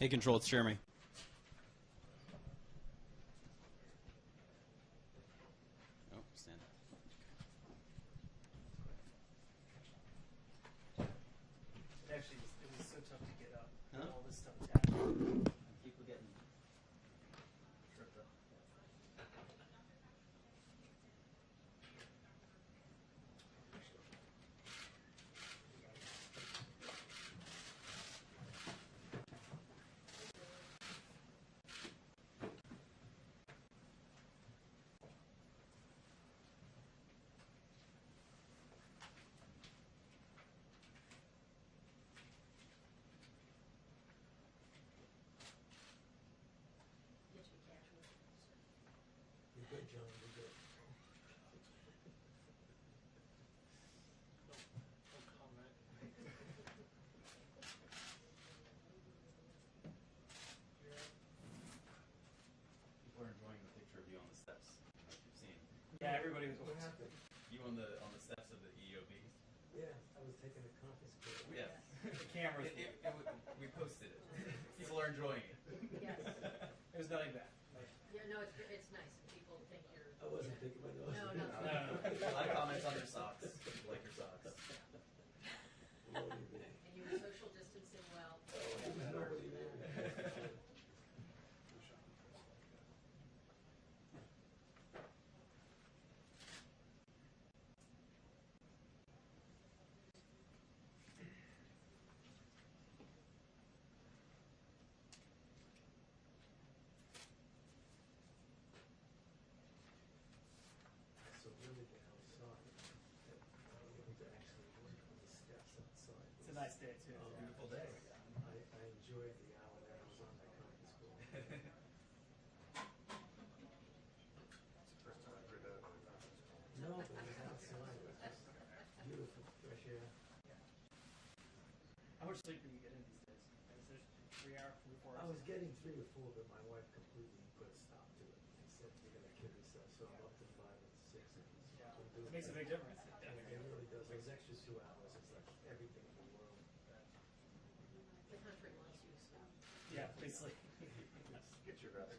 Hey, Control, it's Jeremy. Oh, stand up. Actually, it was so tough to get up. Huh? All this stuff was happening. People getting tripped up. You're good, John, you're good. No comment. People are enjoying the picture of you on the steps, like you've seen. Yeah, everybody was What happened? You on the steps of the EOB. Yeah, I was taking a conference call. Yes. The cameras. We posted it. People are enjoying it. Yes. It was nothing bad. Yeah, no, it's nice. People think you're. I wasn't picking my nose. No, no. A lot of comments on your socks. People like your socks. Nobody there. And you were social distancing well. There was nobody there. So really get outside, that I was able to actually work on the steps outside. It's a nice day too. Beautiful day. I enjoyed the hour that I was on that conference call. First time I've heard that on a conference call. No, but it was outside, it was just beautiful, fresh air. How much sleep do you get in these days? Is it 3 hours, 4 hours? I was getting 3 or 4, but my wife completely put a stop to it. She said, you're gonna kill yourself, so I'm up to 5 and 6. Yeah, it makes a big difference. It really does. Those extra 2 hours is like everything in the world. The country wants you to stop. Yeah, basically. Get your rest.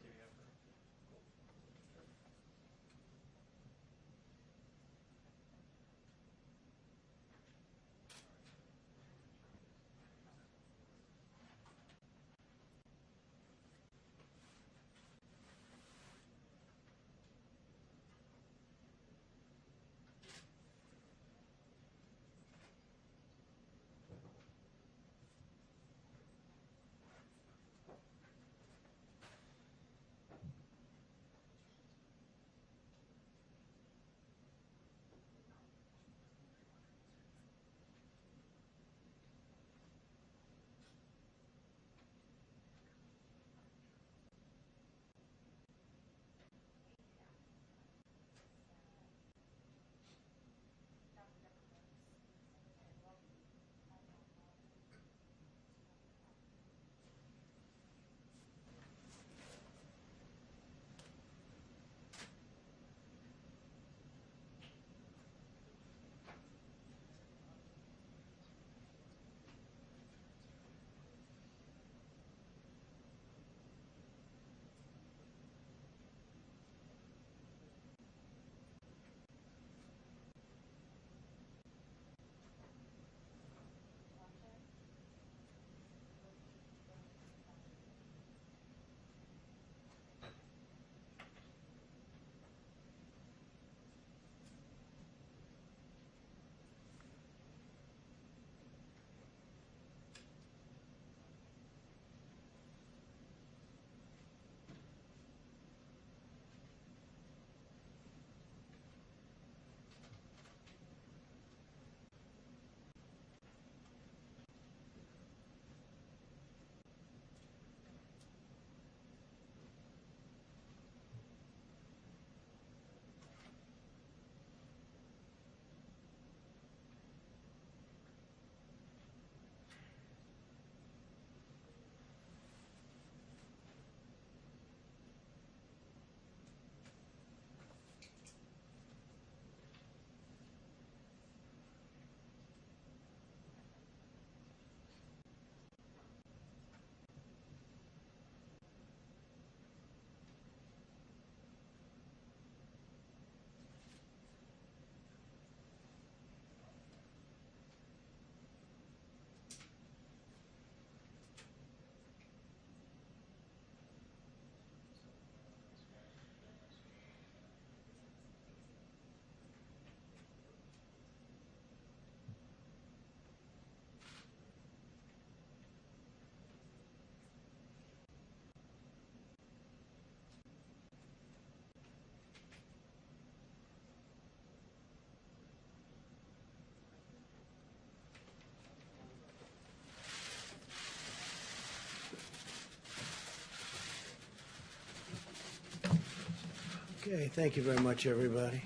Okay, thank you very much, everybody.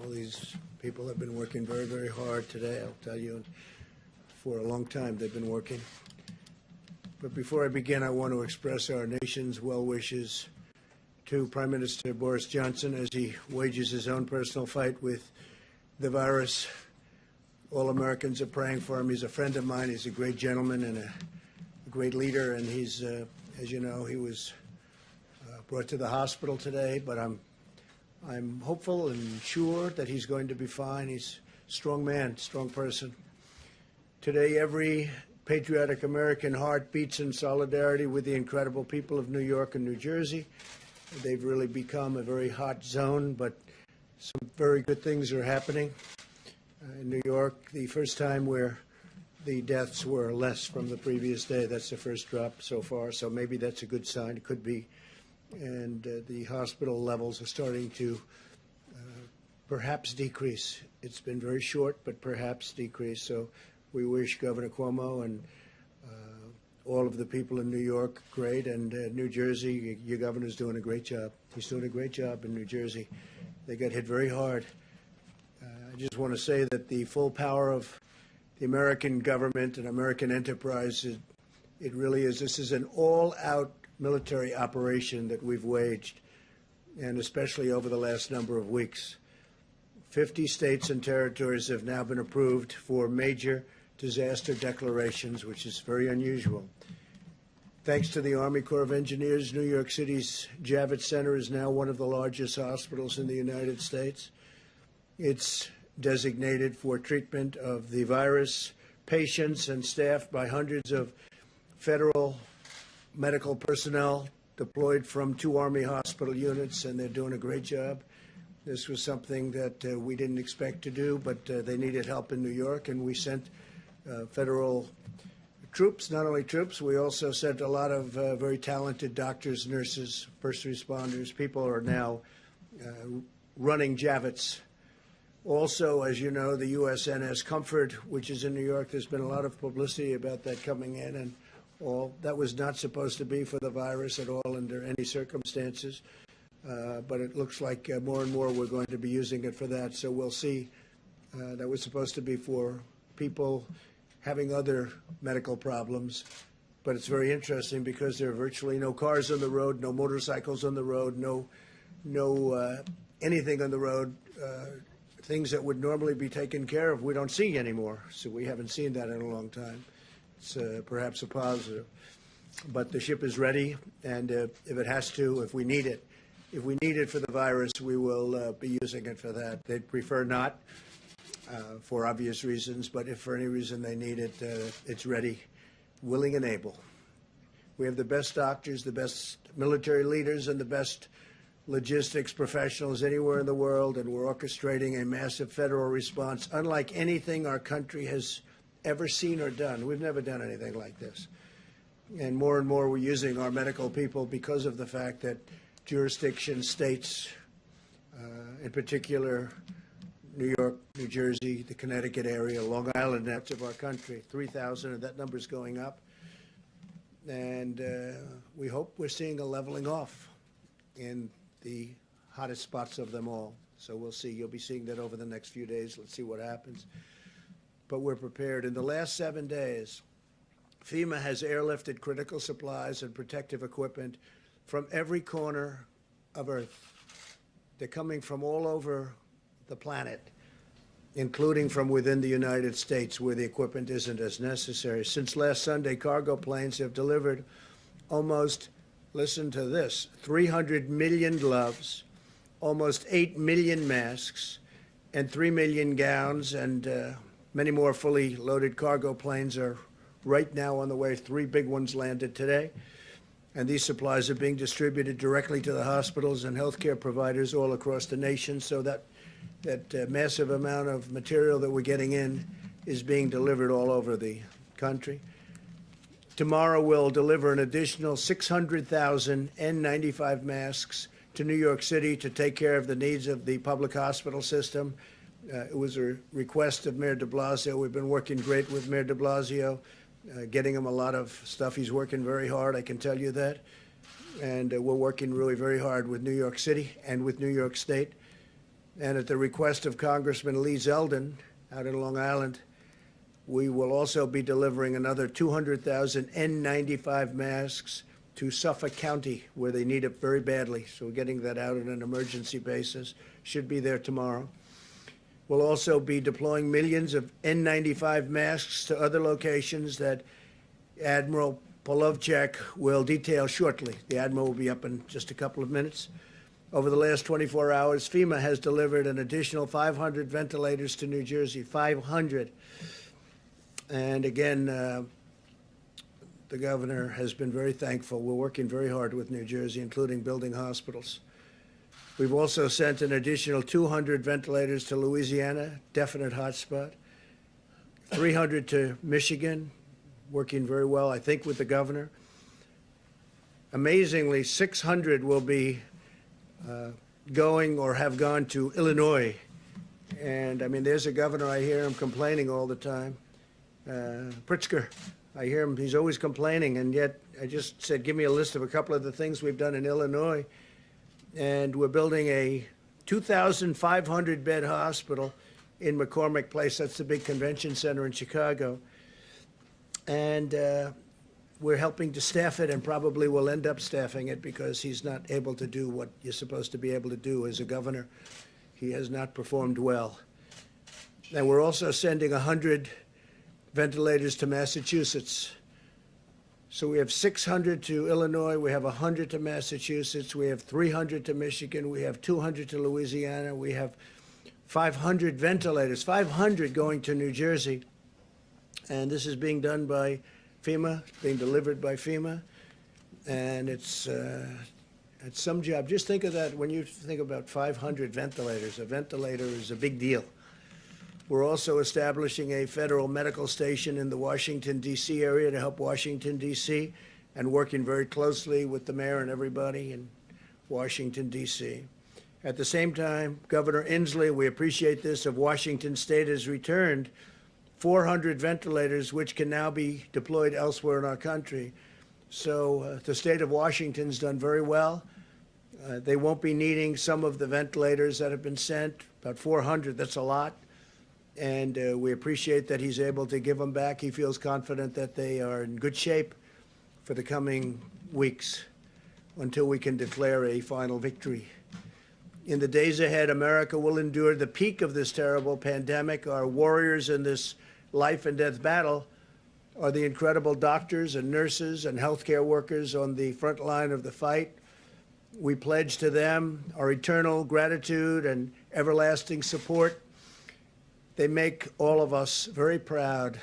All these people have been working very, very hard today. I'll tell you, for a long time they've been working. But before I begin, I want to express our nation's well wishes to Prime Minister Boris Johnson as he wages his own personal fight with the virus. All Americans are praying for him. He's a friend of mine. He's a great gentleman and a great leader. And he's, as you know, he was brought to the hospital today. But I'm hopeful and sure that he's going to be fine. He's a strong man, strong person. Today, every patriotic American heart beats in solidarity with the incredible people of New York and New Jersey. They've really become a very hot zone, but some very good things are happening. In New York, the first time where the deaths were less from the previous day. That's the first drop so far, so maybe that's a good sign. It could be. And the hospital levels are starting to perhaps decrease. It's been very short, but perhaps decrease. So we wish Governor Cuomo and all of the people in New York great, and New Jersey, your governor's doing a great job. He's doing a great job in New Jersey. They got hit very hard. I just want to say that the full power of the American government and American enterprise, it really is. This is an all-out military operation that we've waged, and especially over the last number of weeks. 50 states and territories have now been approved for major disaster declarations, which is very unusual. Thanks to the Army Corps of Engineers, New York City's Javits Center is now one of the largest hospitals in the United States. It's designated for treatment of the virus, patients, and staffed by hundreds of federal medical personnel deployed from 2 Army hospital units, and they're doing a great job. This was something that we didn't expect to do, but they needed help in New York, and we sent federal troops. Not only troops, we also sent a lot of very talented doctors, nurses, first responders. People are now running Javits. Also, as you know, the USNS Comfort, which is in New York, there's been a lot of publicity about that coming in, and all that was not supposed to be for the virus at all under any circumstances. But it looks like more and more we're going to be using it for that. So we'll see. That was supposed to be for people having other medical problems. But it's very interesting because there are virtually no cars on the road, no motorcycles on the road, no anything on the road. Things that would normally be taken care of, we don't see anymore. So we haven't seen that in a long time. It's perhaps a positive. But the ship is ready, and if it has to, if we need it for the virus, we will be using it for that. They'd prefer not, for obvious reasons, but if for any reason they need it, it's ready, willing and able. We have the best doctors, the best military leaders, and the best logistics professionals anywhere in the world, and we're orchestrating a massive federal response, unlike anything our country has ever seen or done. We've never done anything like this. And more we're using our medical people because of the fact that jurisdictions, states, in particular New York, New Jersey, the Connecticut area, Long Island, that's of our country, 3,000, and that number's going up. And we hope we're seeing a leveling off in the hottest spots of them all. So we'll see. You'll be seeing that over the next few days. Let's see what happens. But we're prepared. In the last 7 days, FEMA has airlifted critical supplies and protective equipment from every corner of Earth. They're coming from all over the planet, including from within the United States, where the equipment isn't as necessary. Since last Sunday, cargo planes have delivered almost, listen to this, 300 million gloves, almost 8 million masks, and 3 million gowns, and many more fully loaded cargo planes are right now on the way. 3 big ones landed today. And these supplies are being distributed directly to the hospitals and healthcare providers all across the nation, so that massive amount of material that we're getting in is being delivered all over the country. Tomorrow we'll deliver an additional 600,000 N95 masks to New York City to take care of the needs of the public hospital system. It was a request of Mayor de Blasio. We've been working great with Mayor de Blasio, getting him a lot of stuff. He's working very hard, I can tell you that. and we're working really very hard with New York City and with New York State. And at the request of Congressman Lee Zeldin out in Long Island, we will also be delivering another 200,000 N95 masks to Suffolk County, where they need it very badly. So we're getting that out on an emergency basis. Should be there tomorrow. We'll also be deploying millions of N95 masks to other locations that Admiral Polovchak will detail shortly. The Admiral will be up in just a couple of minutes. Over the last 24 hours, FEMA has delivered an additional 500 ventilators to New Jersey, 500. And again, the governor has been very thankful. We're working very hard with New Jersey, including building hospitals. We've also sent an additional 200 ventilators to Louisiana, definite hotspot, 300 to Michigan, working very well, I think, with the governor. Amazingly, 600 will be going or have gone to Illinois. And I mean, there's a governor, I hear him complaining all the time. Pritzker, I hear him, he's always complaining, and yet I just said, give me a list of a couple of the things we've done in Illinois. And we're building a 2,500 bed hospital in McCormick Place. That's the big convention center in Chicago. And we're helping to staff it, and probably will end up staffing it because he's not able to do what you're supposed to be able to do as a governor. He has not performed well. And we're also sending 100 ventilators to Massachusetts. So we have 600 to Illinois, we have 100 to Massachusetts, we have 300 to Michigan, we have 200 to Louisiana, we have 500 ventilators, 500 going to New Jersey. And this is being done by FEMA, being delivered by FEMA. And it's some job. Just think of that when you think about 500 ventilators. A ventilator is a big deal. We're also establishing a federal medical station in the Washington, D.C. area to help Washington, D.C., and working very closely with the mayor and everybody in Washington, D.C. At the same time, Governor Inslee, we appreciate this, of Washington State has returned 400 ventilators, which can now be deployed elsewhere in our country. So the state of Washington's done very well. They won't be needing some of the ventilators that have been sent, about 400, that's a lot. And we appreciate that he's able to give them back. He feels confident that they are in good shape for the coming weeks until we can declare a final victory. In the days ahead, America will endure the peak of this terrible pandemic. Our warriors in this life and death battle are the incredible doctors and nurses and healthcare workers on the front line of the fight. We pledge to them our eternal gratitude and everlasting support. They make all of us very proud.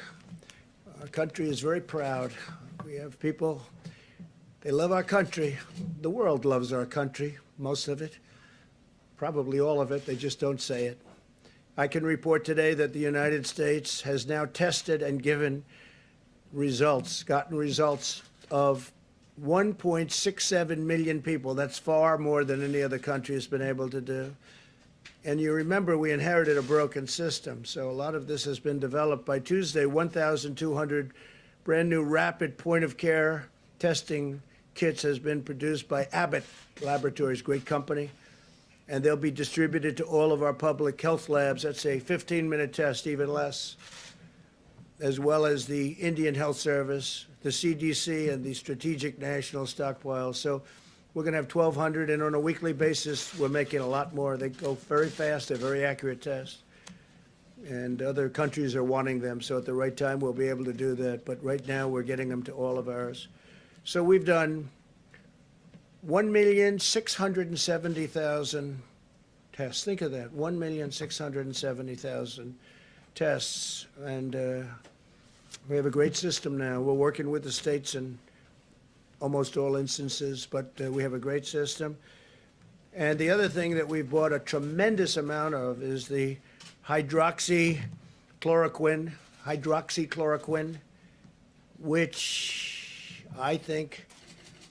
Our country is very proud. We have people, they love our country. The world loves our country, most of it, probably all of it. They just don't say it. I can report today that the United States has now tested and gotten results of 1.67 million people. That's far more than any other country has been able to do. And you remember we inherited a broken system, so a lot of this has been developed. By Tuesday, 1,200 brand new rapid point-of-care testing kits has been produced by Abbott Laboratories, great company, and they'll be distributed to all of our public health labs. That's a 15-minute test, even less, as well as the Indian Health Service, the CDC, and the Strategic National Stockpile. So we're going to have 1,200, and on a weekly basis, we're making a lot more. They go very fast. They're very accurate tests. And other countries are wanting them, so at the right time, we'll be able to do that. But right now, we're getting them to all of ours. So we've done 1,670,000 tests. Think of that, 1,670,000 tests. And we have a great system now. We're working with the states in almost all instances, but we have a great system. And the other thing that we've bought a tremendous amount of is the hydroxychloroquine, which I think,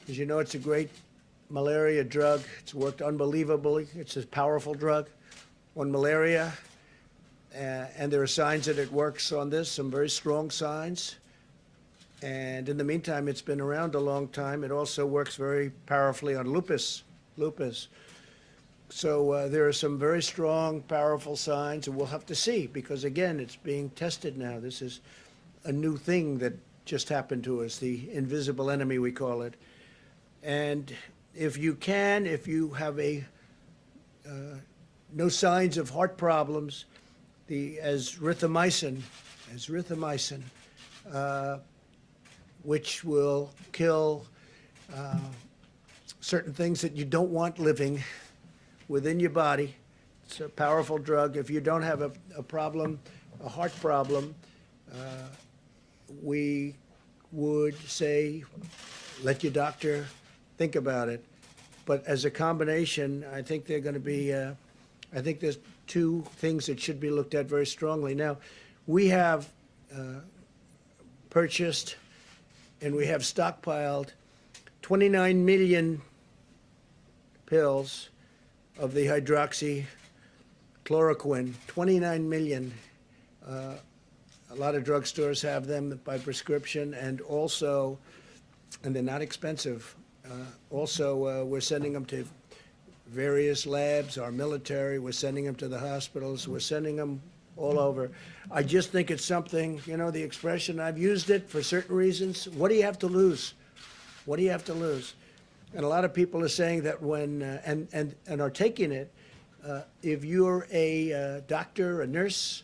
as you know, it's a great malaria drug. It's worked unbelievably. It's a powerful drug on malaria. And there are signs that it works on this, some very strong signs. And in the meantime, it's been around a long time. It also works very powerfully on lupus. So there are some very strong, powerful signs, and we'll have to see, because again, it's being tested now. This is a new thing that just happened to us, the invisible enemy, we call it. And if you have no signs of heart problems, the azithromycin, which will kill certain things that you don't want living within your body. It's a powerful drug. If you don't have a problem, a heart problem, we would say, let your doctor think about it. But as a combination, I think they're going to be, I think there's two things that should be looked at very strongly. Now, we have purchased and we have stockpiled 29 million pills of the hydroxychloroquine, 29 million. A lot of drugstores have them by prescription, and also, and they're not expensive. Also, we're sending them to various labs, our military, we're sending them to the hospitals, we're sending them all over. I just think it's something, the expression, I've used it for certain reasons. What do you have to lose? What do you have to lose? And a lot of people are saying that when, and are taking it, if you're a doctor, a nurse,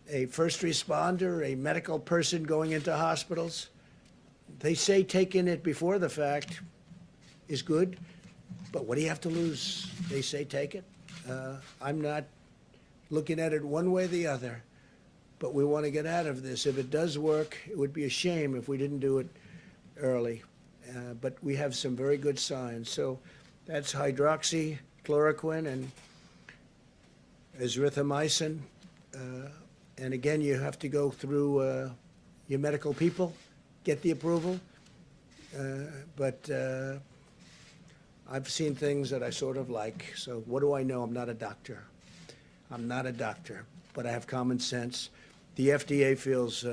a first responder, a medical person going into hospitals, they say taking it before the fact is good, but what do you have to lose? They say take it. I'm not looking at it one way or the other, but we want to get out of this. If it does work, it would be a shame if we didn't do it early. But we have some very good signs. So that's hydroxychloroquine and azithromycin. And again, you have to go through your medical people, get the approval. But I've seen things that I sort of like. So what do I know? I'm not a doctor. I'm not a doctor, but I have common sense. The FDA feels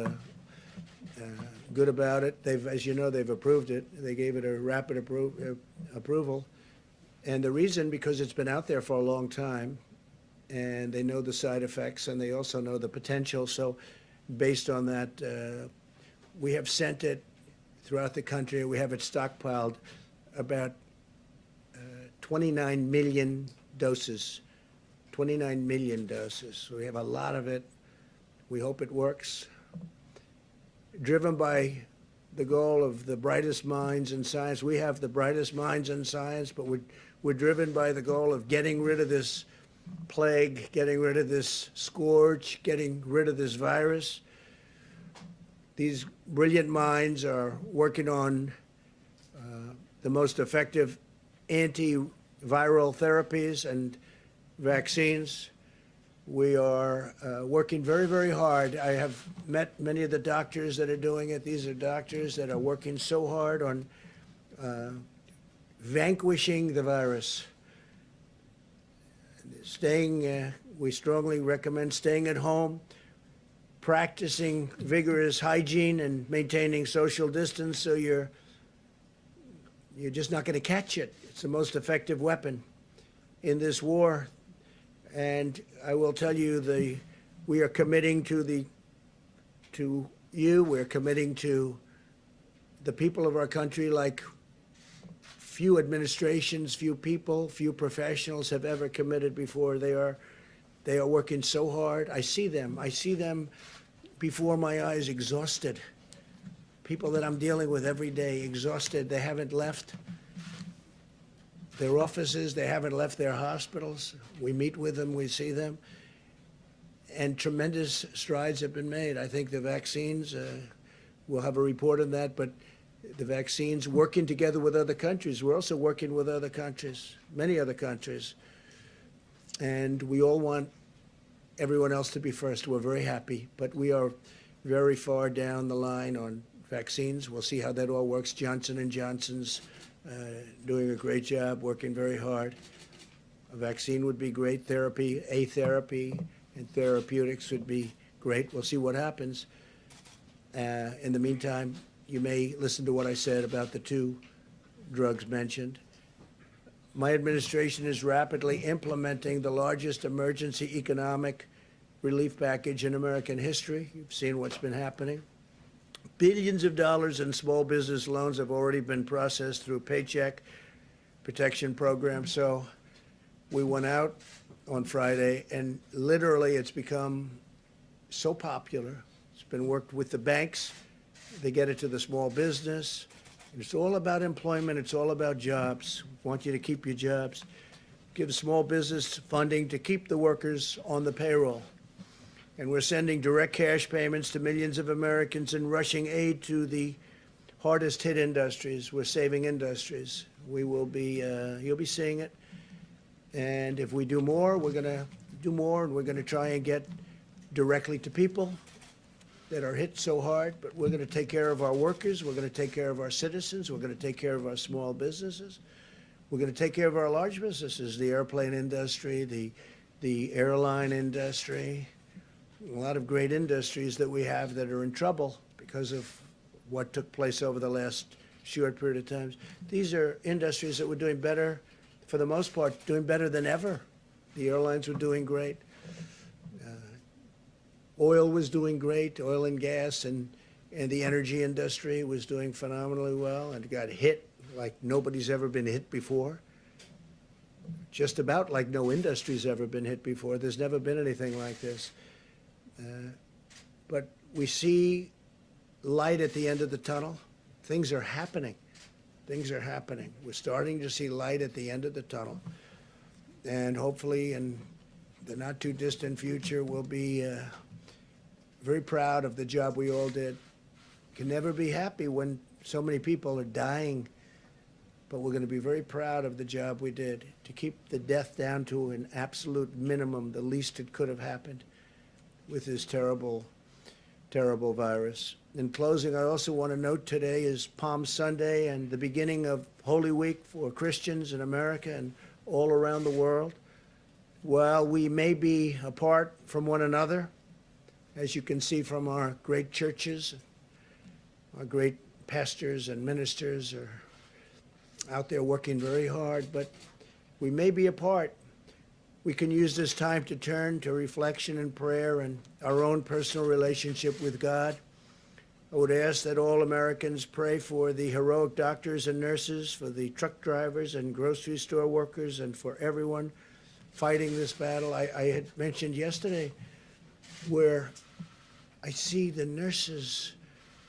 good about it. As you know, they've approved it. They gave it a rapid approval. And the reason, because it's been out there for a long time, and they know the side effects, and they also know the potential. So based on that, we have sent it throughout the country. We have it stockpiled, about 29 million doses. 29 million doses. So we have a lot of it. We hope it works. Driven by the goal of the brightest minds in science. We have the brightest minds in science, but we're driven by the goal of getting rid of this plague, getting rid of this scourge, getting rid of this virus. These brilliant minds are working on the most effective antiviral therapies and vaccines. We are working very, very hard. I have met many of the doctors that are doing it. These are doctors that are working so hard on vanquishing the virus. We strongly recommend staying at home, practicing vigorous hygiene and maintaining social distance, so you're just not going to catch it. It's the most effective weapon in this war. And I will tell you, we are committing to you, we're committing to the people of our country like few administrations, few people, few professionals have ever committed before. They are working so hard. I see them before my eyes, exhausted. People that I'm dealing with every day, exhausted. They haven't left their offices, they haven't left their hospitals. We meet with them, we see them, and tremendous strides have been made. I think the vaccines, we'll have a report on that, but the vaccines, working together with other countries. We're also working with other countries, many other countries, and we all want everyone else to be first. We're very happy, but we are very far down the line on vaccines. We'll see how that all works. Johnson & Johnson's doing a great job, working very hard. A vaccine would be great. Therapy and therapeutics would be great. We'll see what happens. In the meantime, You may listen to what I said about the two drugs mentioned. My administration is rapidly implementing the largest emergency economic relief package in American history. You've seen what's been happening. Billions of dollars in small business loans have already been processed through Paycheck Protection Program. So we went out on Friday, and literally it's become so popular. It's been worked with the banks. They get it to the small business. It's all about employment. It's all about jobs. We want you to keep your jobs. Give small business funding to keep the workers on the payroll. And we're sending direct cash payments to millions of Americans and rushing aid to the hardest hit industries. We're saving industries. We will be, you'll be seeing it. And if we do more, we're going to do more, and we're going to try and get directly to people that are hit so hard. But we're going to take care of our workers. We're going to take care of our citizens. We're going to take care of our small businesses. We're going to take care of our large businesses, the airplane industry, the airline industry, a lot of great industries that we have that are in trouble because of what took place over the last short period of time. These are industries that were doing better, for the most part, doing better than ever. The airlines were doing great. Oil was doing great, oil and gas, and the energy industry was doing phenomenally well and got hit like nobody's ever been hit before. Just about like no industry's ever been hit before. There's never been anything like this. But we see light at the end of the tunnel. Things are happening. Things are happening. We're starting to see light at the end of the tunnel. And hopefully in the not too distant future, we'll be very proud of the job we all did. Can never be happy when so many people are dying, but we're going to be very proud of the job we did to keep the death down to an absolute minimum, the least it could have happened with this terrible, terrible virus. In closing, I also want to note today is Palm Sunday and the beginning of Holy Week for Christians in America and all around the world. While we may be apart from one another, as you can see from our great churches, our great pastors and ministers are out there working very hard, but we may be apart. We can use this time to turn to reflection and prayer and our own personal relationship with God. I would ask that all Americans pray for the heroic doctors and nurses, for the truck drivers and grocery store workers, and for everyone fighting this battle. I had mentioned yesterday where I see the nurses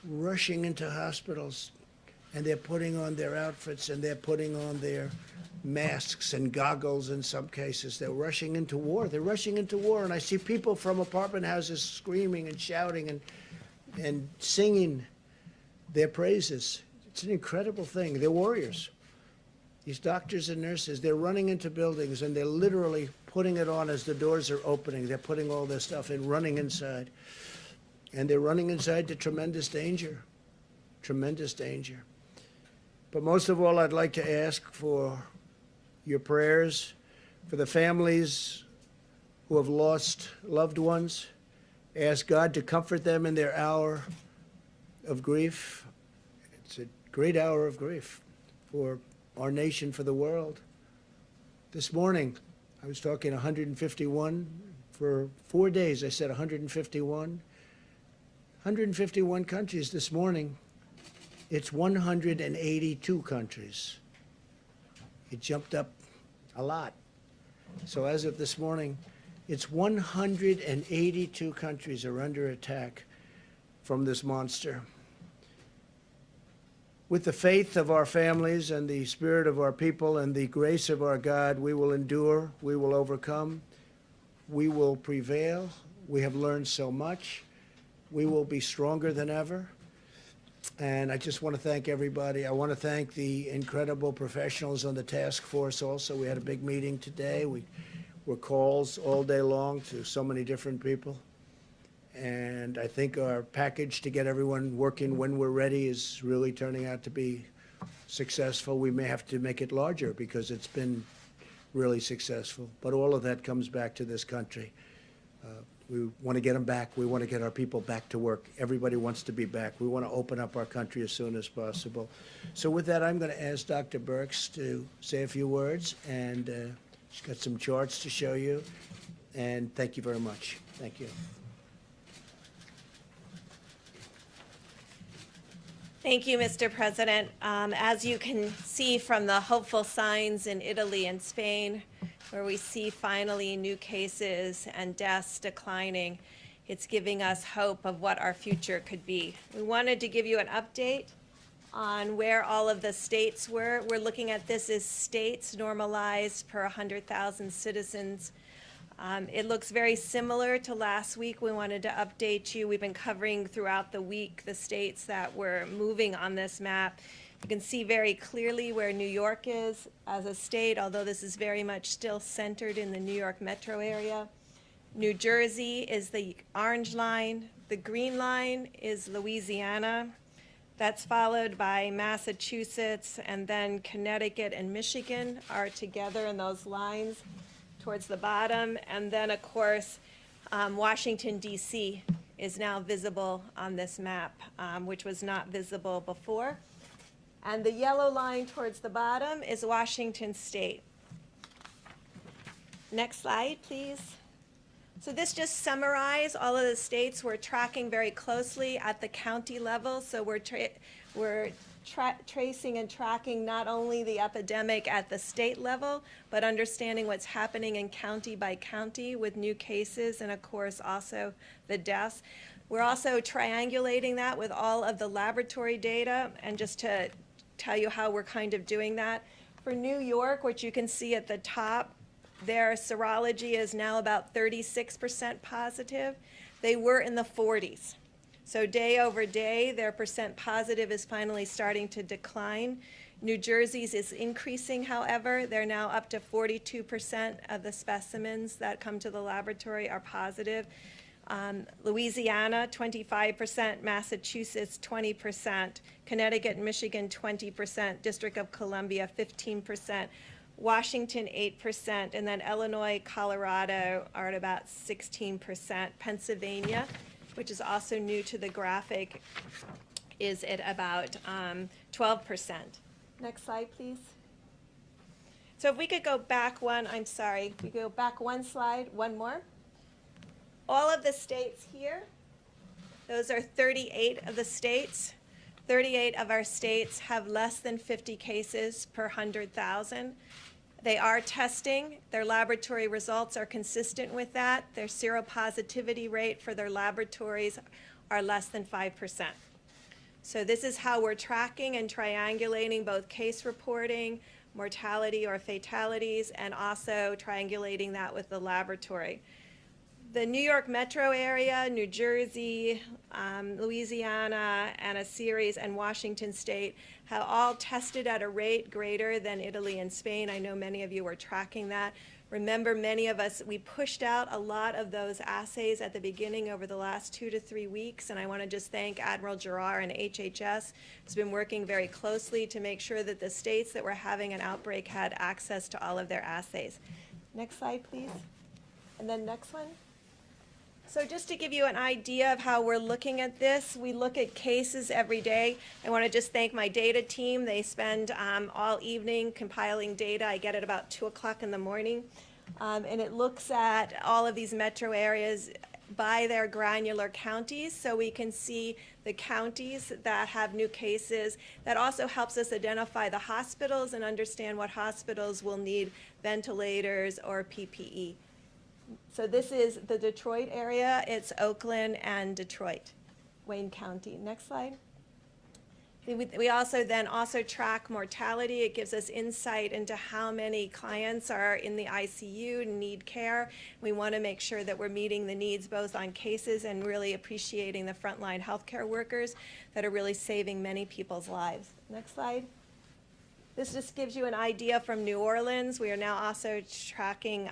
rushing into hospitals, and they're putting on their outfits and they're putting on their masks and goggles in some cases. They're rushing into war. They're rushing into war. And I see people from apartment houses screaming and shouting and singing their praises. It's an incredible thing. They're warriors. These doctors and nurses, they're running into buildings and they're literally putting it on as the doors are opening. They're putting all their stuff in, running inside. And they're running inside to tremendous danger. Tremendous danger. But most of all, I'd like to ask for your prayers for the families who have lost loved ones. Ask God to comfort them in their hour of grief. It's a great hour of grief for our nation, for the world. This morning, I was talking 151. For 4 days, I said 151. 151 countries this morning. It's 182 countries. It jumped up a lot. So as of this morning, it's 182 countries are under attack from this monster. With the faith of our families and the spirit of our people and the grace of our God, we will endure, we will overcome, we will prevail. We have learned so much. We will be stronger than ever. And I just want to thank everybody. I want to thank the incredible professionals on the task force also. We had a big meeting today. We were calls all day long to so many different people. And I think our package to get everyone working when we're ready is really turning out to be successful. We may have to make it larger because it's been really successful. But all of that comes back to this country. We want to get them back. We want to get our people back to work. Everybody wants to be back. We want to open up our country as soon as possible. So with that, I'm going to ask Dr. Burks to say a few words, and she's got some charts to show you. And thank you very much. Thank you. Thank you, Mr. President. As you can see from the hopeful signs in Italy and Spain, where we see finally new cases and deaths declining, it's giving us hope of what our future could be. We wanted to give you an update on where all of the states were. We're looking at this as states normalized per 100,000 citizens. It looks very similar to last week. We wanted to update you. We've been covering throughout the week the states that were moving on this map. You can see very clearly where New York is as a state, although this is very much still centered in the New York metro area. New Jersey is the orange line. The green line is Louisiana. That's followed by Massachusetts, and then Connecticut and Michigan are together in those lines towards the bottom. And then, of course, Washington, D.C. is now visible on this map, which was not visible before. And the yellow line towards the bottom is Washington State. Next slide, please. So this just summarizes all of the states we're tracking very closely at the county level. So we're tracing and tracking not only the epidemic at the state level, but understanding what's happening in county by county with new cases and, of course, also the deaths. We're also triangulating that with all of the laboratory data, and just to tell you how we're kind of doing that. For New York, which you can see at the top, their serology is now about 36% positive. They were in the 40s. So day over day, their percent positive is finally starting to decline. New Jersey's is increasing, however. They're now up to 42% of the specimens that come to the laboratory are positive. Louisiana, 25%, Massachusetts, 20%, Connecticut and Michigan, 20%, District of Columbia, 15%, Washington, 8%, and then Illinois, Colorado are at about 16%. Pennsylvania, which is also new to the graphic, is at about 12%. Next slide, please. So if we could go back one, I'm sorry, we go back one slide, one more. All of the states here, those are 38 of the states. 38 of our states have less than 50 cases per 100,000. They are testing. Their laboratory results are consistent with that. Their seropositivity rate for their laboratories are less than 5%. So this is how we're tracking and triangulating both case reporting, mortality or fatalities, and also triangulating that with the laboratory. The New York metro area, New Jersey, Louisiana, and a series, and Washington State have all tested at a rate greater than Italy and Spain. I know many of you were tracking that. Remember, many of us, we pushed out a lot of those assays at the beginning over the last 2 to 3 weeks, and I want to just thank Admiral Giroir and HHS, who's been working very closely to make sure that the states that were having an outbreak had access to all of their assays. Next slide, please. And then next one. So just to give you an idea of how we're looking at this, we look at cases every day. I want to just thank my data team. They spend all evening compiling data. I get it about 2 o'clock in the morning. And it looks at all of these metro areas by their granular counties, so we can see the counties that have new cases. That also helps us identify the hospitals and understand what hospitals will need ventilators or PPE. So this is the Detroit area. It's Oakland and Detroit, Wayne County. Next slide. We also track mortality. It gives us insight into how many clients are in the ICU and need care. We want to make sure that we're meeting the needs both on cases and really appreciating the frontline healthcare workers that are really saving many people's lives. Next slide. This just gives you an idea from New Orleans. We are now also tracking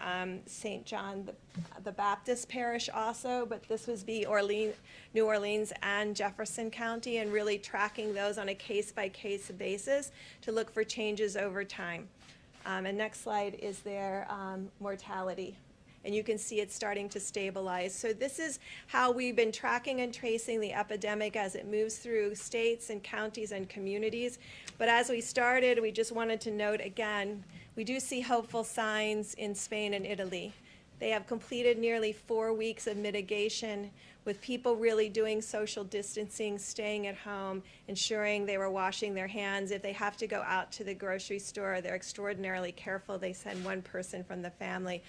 St. John the Baptist Parish also, but this was New Orleans and Jefferson County, and really tracking those on a case-by-case basis to look for changes over time. And next slide is their mortality. and you can see it's starting to stabilize. So this is how we've been tracking and tracing the epidemic as it moves through states and counties and communities. But as we started, we just wanted to note again, we do see hopeful signs in Spain and Italy. They have completed nearly 4 weeks of mitigation with people really doing social distancing, staying at home, ensuring they were washing their hands. If they have to go out to the grocery store, they're extraordinarily careful. They send one person from the family.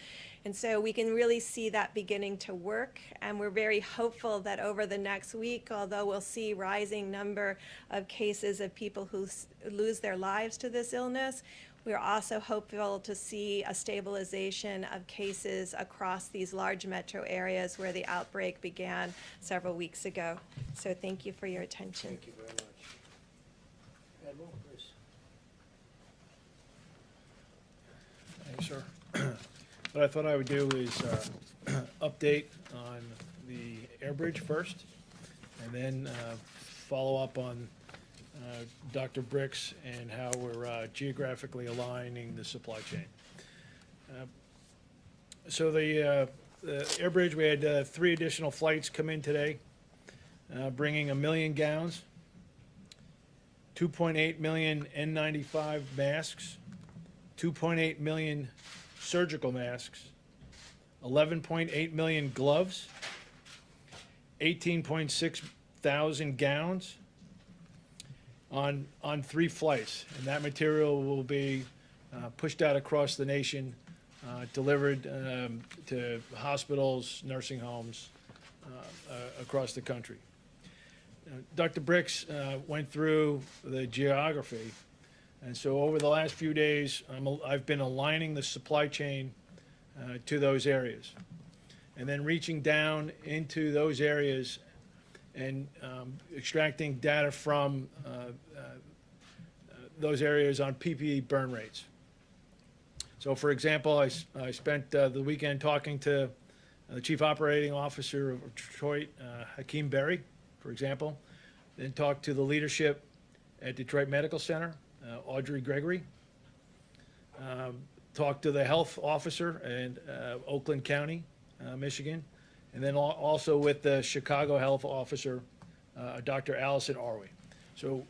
And so we can really see that beginning to work, and we're very hopeful that over the next week, although we'll see rising number of cases of people who lose their lives to this illness, we're also hopeful to see a stabilization of cases across these large metro areas where the outbreak began several weeks ago. So thank you for your attention. Thank you very much. Admiral, please. Thanks, sir. What I thought I would do is update on the air bridge first, and then follow up on Dr. Bricks and how we're geographically aligning the supply chain. So the air bridge, we had 3 additional flights come in today, bringing 1 million gowns, 2.8 million N95 masks, 2.8 million surgical masks, 11.8 million gloves, 18.6 thousand gowns on 3 flights. And that material will be pushed out across the nation, delivered to hospitals, nursing homes across the country. Dr. Bricks went through the geography. And so over the last few days, I've been aligning the supply chain to those areas, and then reaching down into those areas and extracting data from those areas on PPE burn rates. So, for example, I spent the weekend talking to the Chief Operating Officer of Detroit, Hakeem Berry, for example, then talked to the leadership at Detroit Medical Center, Audrey Gregory, talked to the health officer in Oakland County, Michigan, and then also with the Chicago health officer, Dr. Allison Arwey. So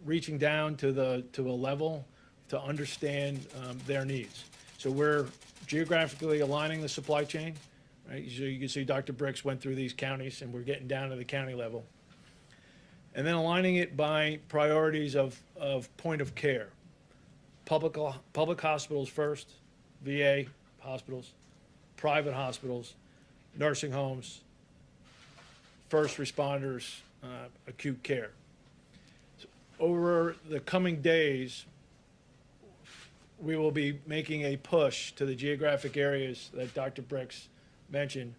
reaching down to a level to understand their needs. So we're geographically aligning the supply chain, right? So you can see Dr. Bricks went through these counties, and we're getting down to the county level. And then aligning it by priorities of point of care. Public hospitals first, VA hospitals, private hospitals, nursing homes, first responders, acute care. So over the coming days, we will be making a push to the geographic areas that Dr. Bricks mentioned,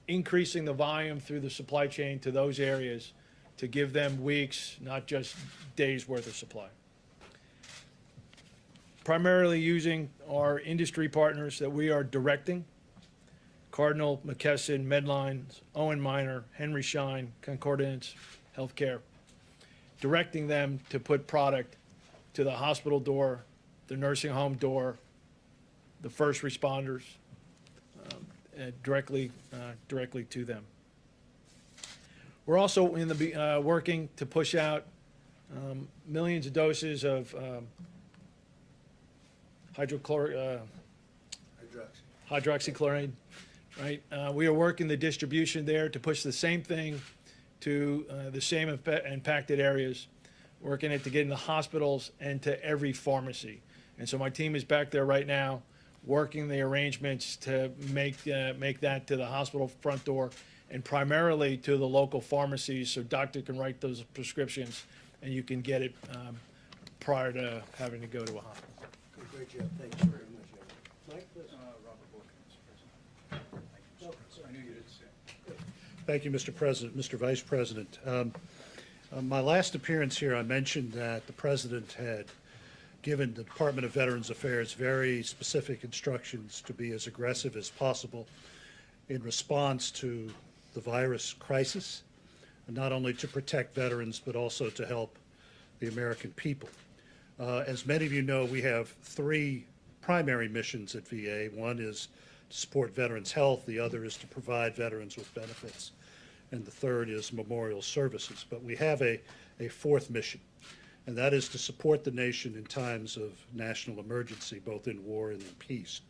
increasing the volume through the supply chain to those areas to give them weeks, not just days worth of supply. Primarily using our industry partners that we are directing, Cardinal, McKesson, Medline, Owen Minor, Henry Schein, Concordance Healthcare, directing them to put product to the hospital door, the nursing home door, the first responders, directly to them. We're also in the working to push out millions of doses of hydroxychloroquine, right? We are working the distribution there to push the same thing to the same impacted areas, working it to get in the hospitals and to every pharmacy. And so my team is back there right now, working the arrangements to make that to the hospital front door and primarily to the local pharmacies, so doctor can write those prescriptions and you can get it prior to having to go to a hospital. Great job. Thanks very much, Admiral. Mike, please. Robert Bork, Mr. President. I knew you did say. Thank you, Mr. President, Mr. Vice President. My last appearance here, I mentioned that the President had given the Department of Veterans Affairs very specific instructions to be as aggressive as possible in response to the virus crisis, and not only to protect veterans, but also to help the American people. As many of you know, we have 3 primary missions at VA. One is support veterans' health, the other is to provide veterans with benefits, and the third is memorial services. But we have a fourth mission, and that is to support the nation in times of national emergency, both in war and in peace.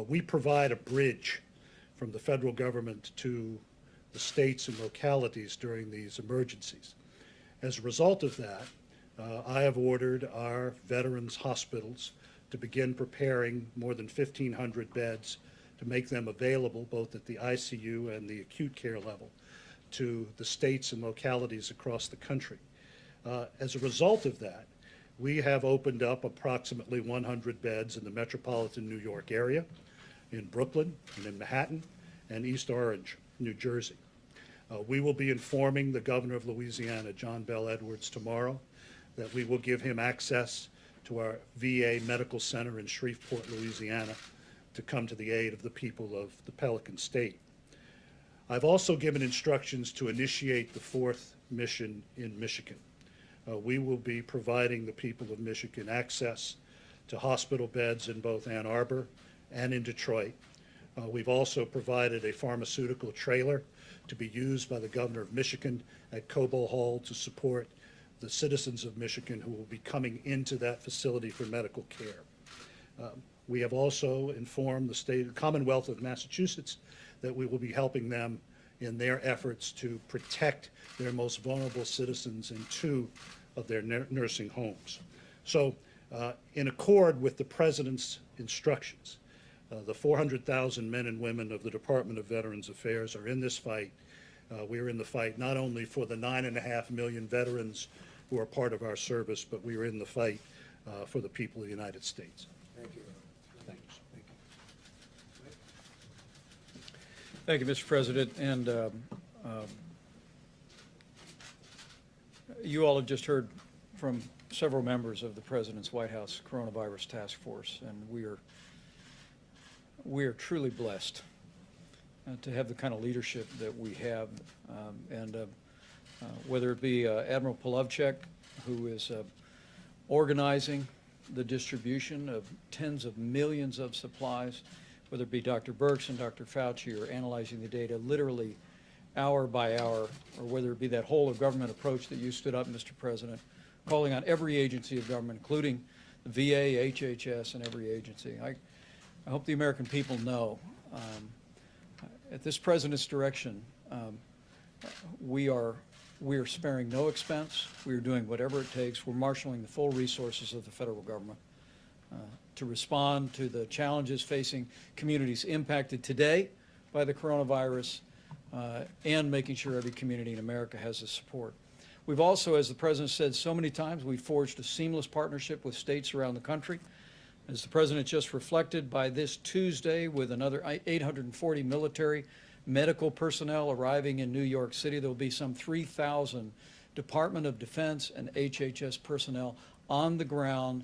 We provide a bridge from the federal government to the states and localities during these emergencies. As a result of that, I have ordered our veterans' hospitals to begin preparing more than 1,500 beds to make them available both at the ICU and the acute care level to the states and localities across the country. As a result of that, we have opened up approximately 100 beds in the metropolitan New York area, in Brooklyn, and in Manhattan, and East Orange, New Jersey. We will be informing the governor of Louisiana, John Bel Edwards, tomorrow that we will give him access to our VA Medical Center in Shreveport, Louisiana, to come to the aid of the people of the Pelican State. I've also given instructions to initiate the fourth mission in Michigan. We will be providing the people of Michigan access to hospital beds in both Ann Arbor and in Detroit. We've also provided a pharmaceutical trailer to be used by the governor of Michigan at Cobo Hall to support the citizens of Michigan who will be coming into that facility for medical care. We have also informed the Commonwealth of Massachusetts that we will be helping them in their efforts to protect their most vulnerable citizens in 2 of their nursing homes. So, in accord with the President's instructions, the 400,000 men and women of the Department of Veterans Affairs are in this fight. We are in the fight not only for the 9.5 million veterans who are part of our service, but we are in the fight for the people of the United States. Thank you. Thanks. Thank you, Mr. President. And you all have just heard from several members of the President's White House Coronavirus Task Force, and we are truly blessed to have the kind of leadership that we have, whether it be Admiral Polovchek, who is organizing the distribution of tens of millions of supplies, whether it be Dr. Birx and Dr. Fauci, or analyzing the data literally hour by hour, or whether it be that whole of government approach that you stood up, Mr. President, calling on every agency of government, including the VA, HHS, and every agency. I hope the American people know, at this President's direction, we are sparing no expense. We are doing whatever it takes. We're marshaling the full resources of the federal government to respond to the challenges facing communities impacted today by the coronavirus, and making sure every community in America has the support. We've also, as the President said so many times, we've forged a seamless partnership with states around the country. As the President just reflected, by this Tuesday, with another 840 military medical personnel arriving in New York City, there will be some 3,000 Department of Defense and HHS personnel on the ground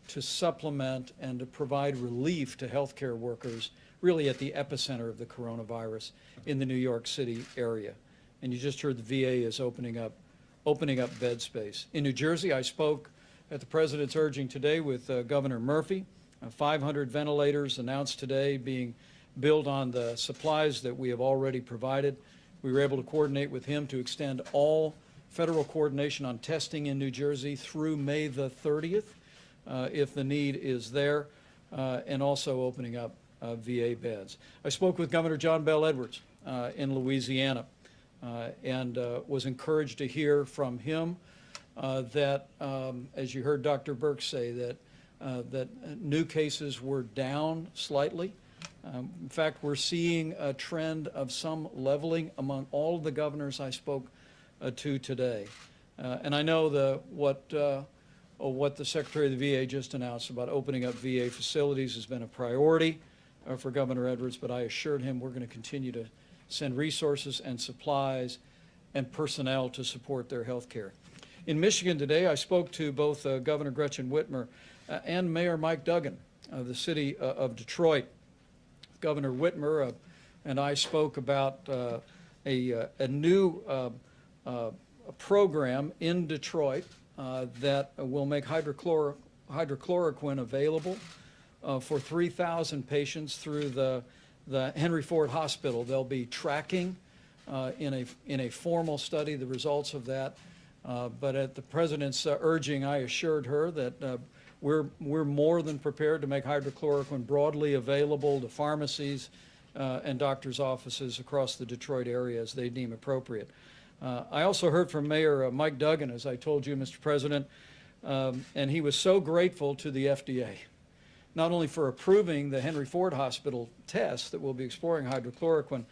to supplement and to provide relief to healthcare workers, really at the epicenter of the coronavirus in the New York City area. And you just heard the VA is opening up bed space. In New Jersey, I spoke at the President's urging today with Governor Murphy. 500 ventilators announced today being built on the supplies that we have already provided. We were able to coordinate with him to extend all federal coordination on testing in New Jersey through May the 30th, if the need is there, and also opening up VA beds. I spoke with Governor John Bel Edwards in Louisiana, and was encouraged to hear from him that, as you heard Dr. Birx say, that new cases were down slightly. In fact, we're seeing a trend of some leveling among all of the governors I spoke to today. And I know what the Secretary of the VA just announced about opening up VA facilities has been a priority for Governor Edwards, but I assured him we're going to continue to send resources and supplies and personnel to support their health care. In Michigan today, I spoke to both Governor Gretchen Whitmer and Mayor Mike Duggan of the city of Detroit. Governor Whitmer and I spoke about a new program in Detroit that will make hydrochloroquine available for 3,000 patients through the the Henry Ford Hospital. They'll be tracking in a formal study the results of that. But at the President's urging, I assured her that we're more than prepared to make hydrochloroquine broadly available to pharmacies and doctors' offices across the Detroit area as they deem appropriate. I also heard from Mayor Mike Duggan, as I told you, Mr. President, and he was so grateful to the FDA, not only for approving the Henry Ford Hospital test that will be exploring hydrochloroquine,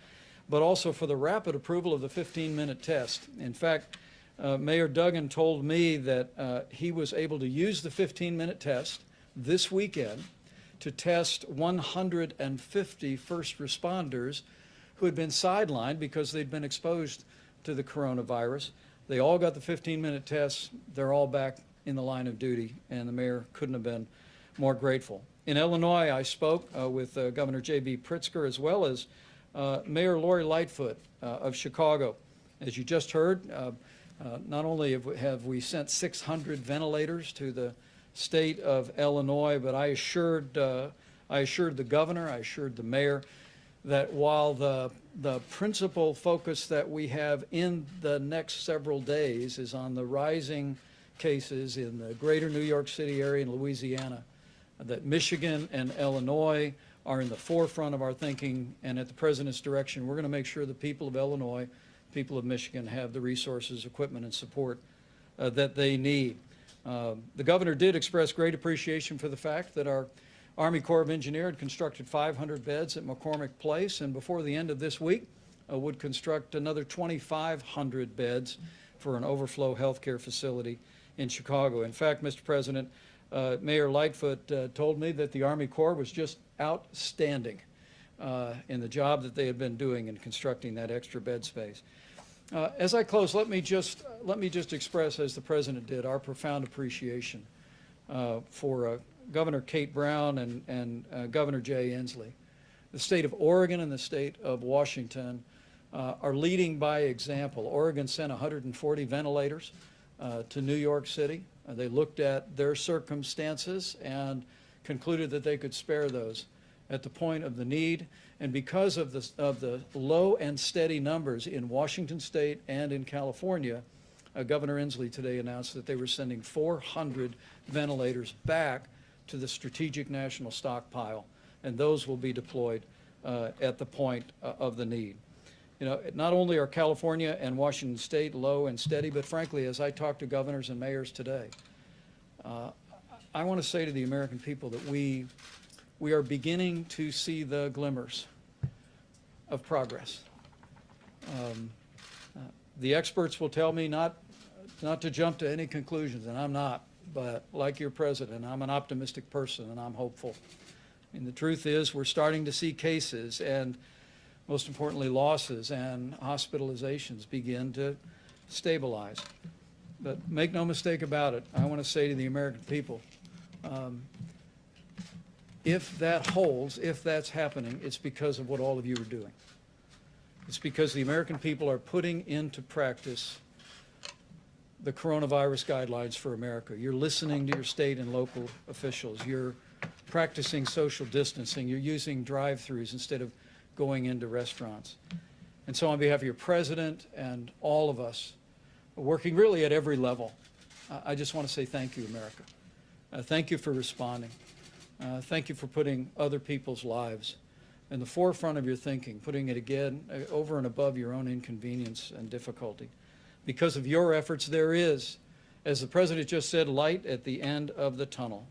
but also for the rapid approval of the 15-minute test. In fact, Mayor Duggan told me that he was able to use the 15-minute test this weekend to test 150 first responders who had been sidelined because they'd been exposed to the coronavirus. They all got the 15-minute tests. They're all back in the line of duty, and the mayor couldn't have been more grateful. In Illinois, I spoke with Governor J.B. Pritzker, as well as Mayor Lori Lightfoot of Chicago. As you just heard, not only have we sent 600 ventilators to the state of Illinois, but I assured the governor, I assured the mayor that while the principal focus that we have in the next several days is on the rising cases in the greater New York City area and Louisiana, that Michigan and Illinois are in the forefront of our thinking, and at the President's direction, we're going to make sure the people of Illinois, people of Michigan have the resources, equipment, and support that they need. The governor did express great appreciation for the fact that our Army Corps of Engineers had constructed 500 beds at McCormick Place, and before the end of this week would construct another 2,500 beds for an overflow healthcare facility in Chicago. In fact, Mr. President, Mayor Lightfoot told me that the Army Corps was just outstanding in the job that they had been doing in constructing that extra bed space. As I close, let me just express, as the President did, our profound appreciation for Governor Kate Brown and Governor Jay Inslee. The state of Oregon and the state of Washington are leading by example. Oregon sent 140 ventilators to New York City. They looked at their circumstances and concluded that they could spare those at the point of the need. And because of the low and steady numbers in Washington State and in California, Governor Inslee today announced that they were sending 400 ventilators back to the Strategic National Stockpile, and those will be deployed at the point of the need. You know, not only are California and Washington State low and steady, but frankly, as I talk to governors and mayors today, I want to say to the American people that we are beginning to see the glimmers of progress. The experts will tell me not to jump to any conclusions, and I'm not, but like your president, I'm an optimistic person and I'm hopeful. I mean, the truth is we're starting to see cases and, most importantly, losses and hospitalizations begin to stabilize. But make no mistake about it, I want to say to the American people, if that holds, if that's happening, it's because of what all of you are doing. It's because the American people are putting into practice the coronavirus guidelines for America. You're listening to your state and local officials. You're practicing social distancing. You're using drive-throughs instead of going into restaurants. And so on behalf of your president and all of us, working really at every level, I just want to say thank you, America. Thank you for responding. Thank you for putting other people's lives in the forefront of your thinking, putting it again over and above your own inconvenience and difficulty. Because of your efforts, there is, as the President just said, light at the end of the tunnel.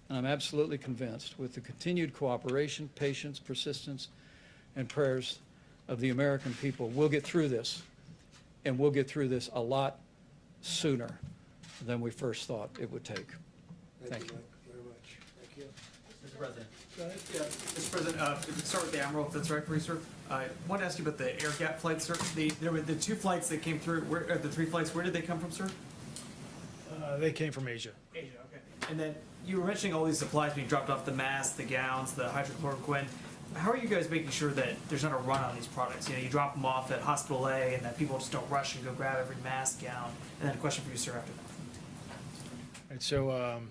And I'm absolutely convinced with the continued cooperation, patience, persistence, and prayers of the American people, we'll get through this, and we'll get through this a lot sooner than we first thought it would take. Thank you. Mike, very much. Thank you. Mr. President. Yeah, Mr. President, if we could start with the Admiral, if that's right for you, sir. I wanted to ask you about the air gap flights, sir. There were the 2 flights that came through, the 3 flights, where did they come from, sir? They came from Asia. Asia, okay. And then you were mentioning all these supplies being dropped off, the masks, the gowns, the hydrochloroquine. How are you guys making sure that there's not a run on these products? You know, you drop them off at Hospital A and that people just don't rush and go grab every mask, gown. And then a question for you, sir, after that. And so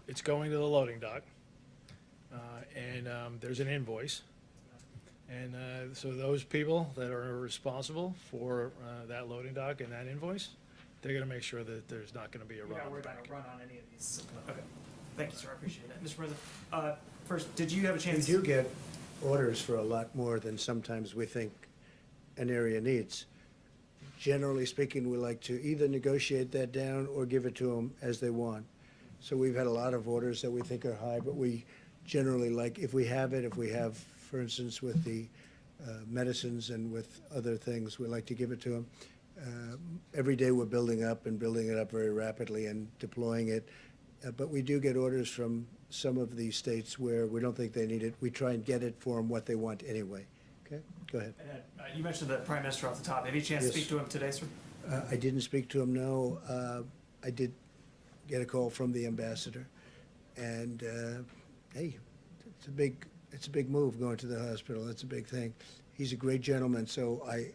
it's going to the loading dock, and there's an invoice, And so those people that are responsible for that loading dock and that invoice, they're going to make sure that there's not going to be a You're run not on the worried about bank. a run on any of these? Okay. Thank you, sir. I appreciate that. Mr. President, first, did you have a We chance? do get orders for a lot more than sometimes we think an area needs. Generally speaking, we like to either negotiate that down or give it to them as they want. So we've had a lot of orders that we think are high, but we generally like, if we have, for instance, with the medicines and with other things, we like to give it to them. Every day we're building up and building it up very rapidly and deploying it. But we do get orders from some of the states where we don't think they need it. We try and get it for them what they want anyway. Okay, go ahead. And, you mentioned the Prime Minister off the top. Have you had a chance to Yes. speak to him today, sir? I didn't speak to him, no. I did get a call from the ambassador. And, hey, it's a big move going to the hospital. It's a big thing. He's a great gentleman, so I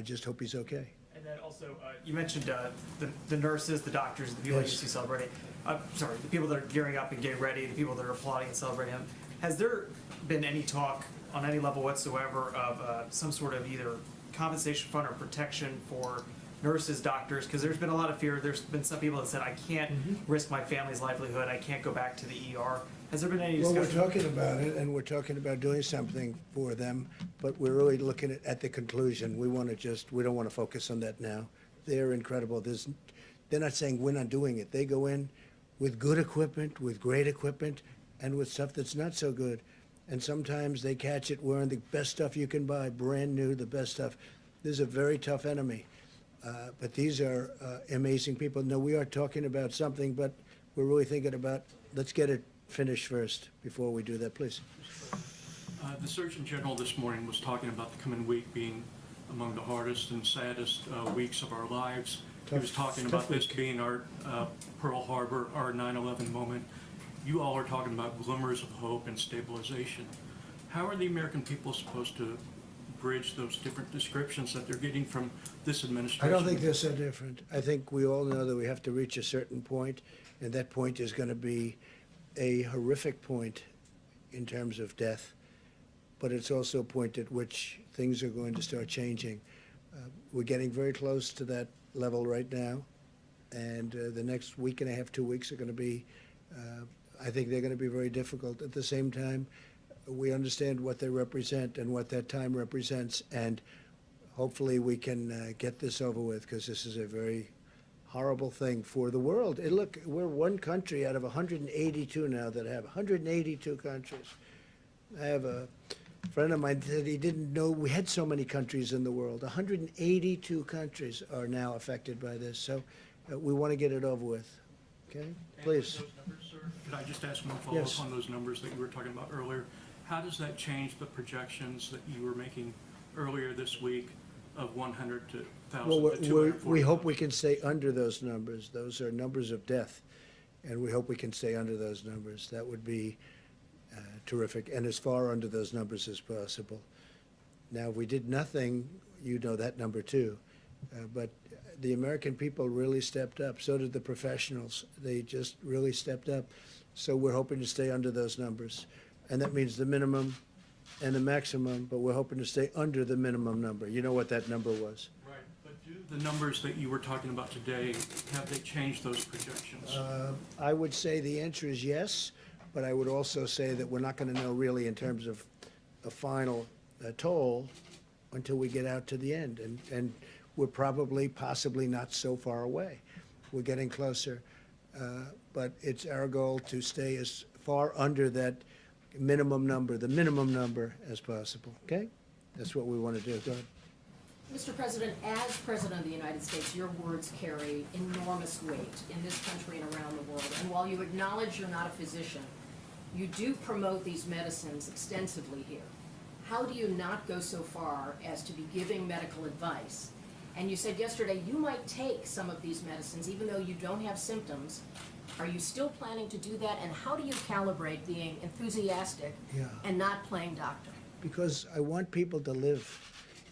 just hope he's okay. And then also, you mentioned the nurses, the doctors, the people that you Yes. see celebrating. Sorry, the people that are gearing up and getting ready, the people that are applauding and celebrating him. Has there been any talk on any level whatsoever of some sort of either compensation fund or protection for nurses, doctors? Because there's been a lot of fear. There's been some people that said, I can't risk my family's livelihood. I can't go back to the ER. Has there been any Well, discussion? we're talking about it, and we're talking about doing something for them, but we're really looking at the conclusion. We don't want to focus on that now. They're incredible. They're not saying we're not doing it. They go in with good equipment, with great equipment, and with stuff that's not so good. And sometimes they catch it wearing the best stuff you can buy, brand new, the best stuff. This is a very tough enemy. But these are amazing people. No, we are talking about something, but we're really thinking about, let's get it finished first before we do that, please. The Surgeon General this morning was talking about the coming week being among the hardest and saddest weeks of our lives. He was talking about this being our Pearl Harbor, our 9/11 moment. You all are talking about glimmers of hope and stabilization. How are the American people supposed to bridge those different descriptions that they're getting from this administration? I don't think they're so different. I think we all know that we have to reach a certain point, and that point is going to be a horrific point in terms of death, but it's also a point at which things are going to start changing. We're getting very close to that level right now, and the next week and a half, 2 weeks are going to be, I think they're going to be very difficult. At the same time, we understand what they represent and what that time represents, and hopefully we can get this over with, because this is a very horrible thing for the world. And look, we're one country out of 182 now that have 182 countries. I have a friend of mine said he didn't know we had so many countries in the world. 182 countries are now affected by this, so we want to get it over with. Okay, please. Those numbers, sir? Could I just ask one Yes. follow-up on those numbers that you were talking about earlier? How does that change the projections that you were making earlier this week of 100 to 1,000 Well, to 240? we hope we can stay under those numbers. Those are numbers of death, and we hope we can stay under those numbers. That would be terrific, and as far under those numbers as possible. Now, if we did nothing, you know that number too. But the American people really stepped up. So did the professionals. They just really stepped up. So we're hoping to stay under those numbers. And that means the minimum and the maximum, but we're hoping to stay under the minimum number. You know what that number was. Right, but do the numbers that you were talking about today, have they changed those projections? I would say the answer is yes, but I would also say that we're not going to know really in terms of a final toll until we get out to the end. And we're possibly not so far away. We're getting closer. But it's our goal to stay as far under that minimum number, the minimum number as possible, okay? That's what we want to do. Go ahead. Mr. President, as President of the United States, your words carry enormous weight in this country and around the world. And while you acknowledge you're not a physician, you do promote these medicines extensively here. How do you not go so far as to be giving medical advice? And you said yesterday you might take some of these medicines even though you don't have symptoms. Are you still planning to do that? And how do you calibrate being enthusiastic and not playing doctor? Because I want people to live,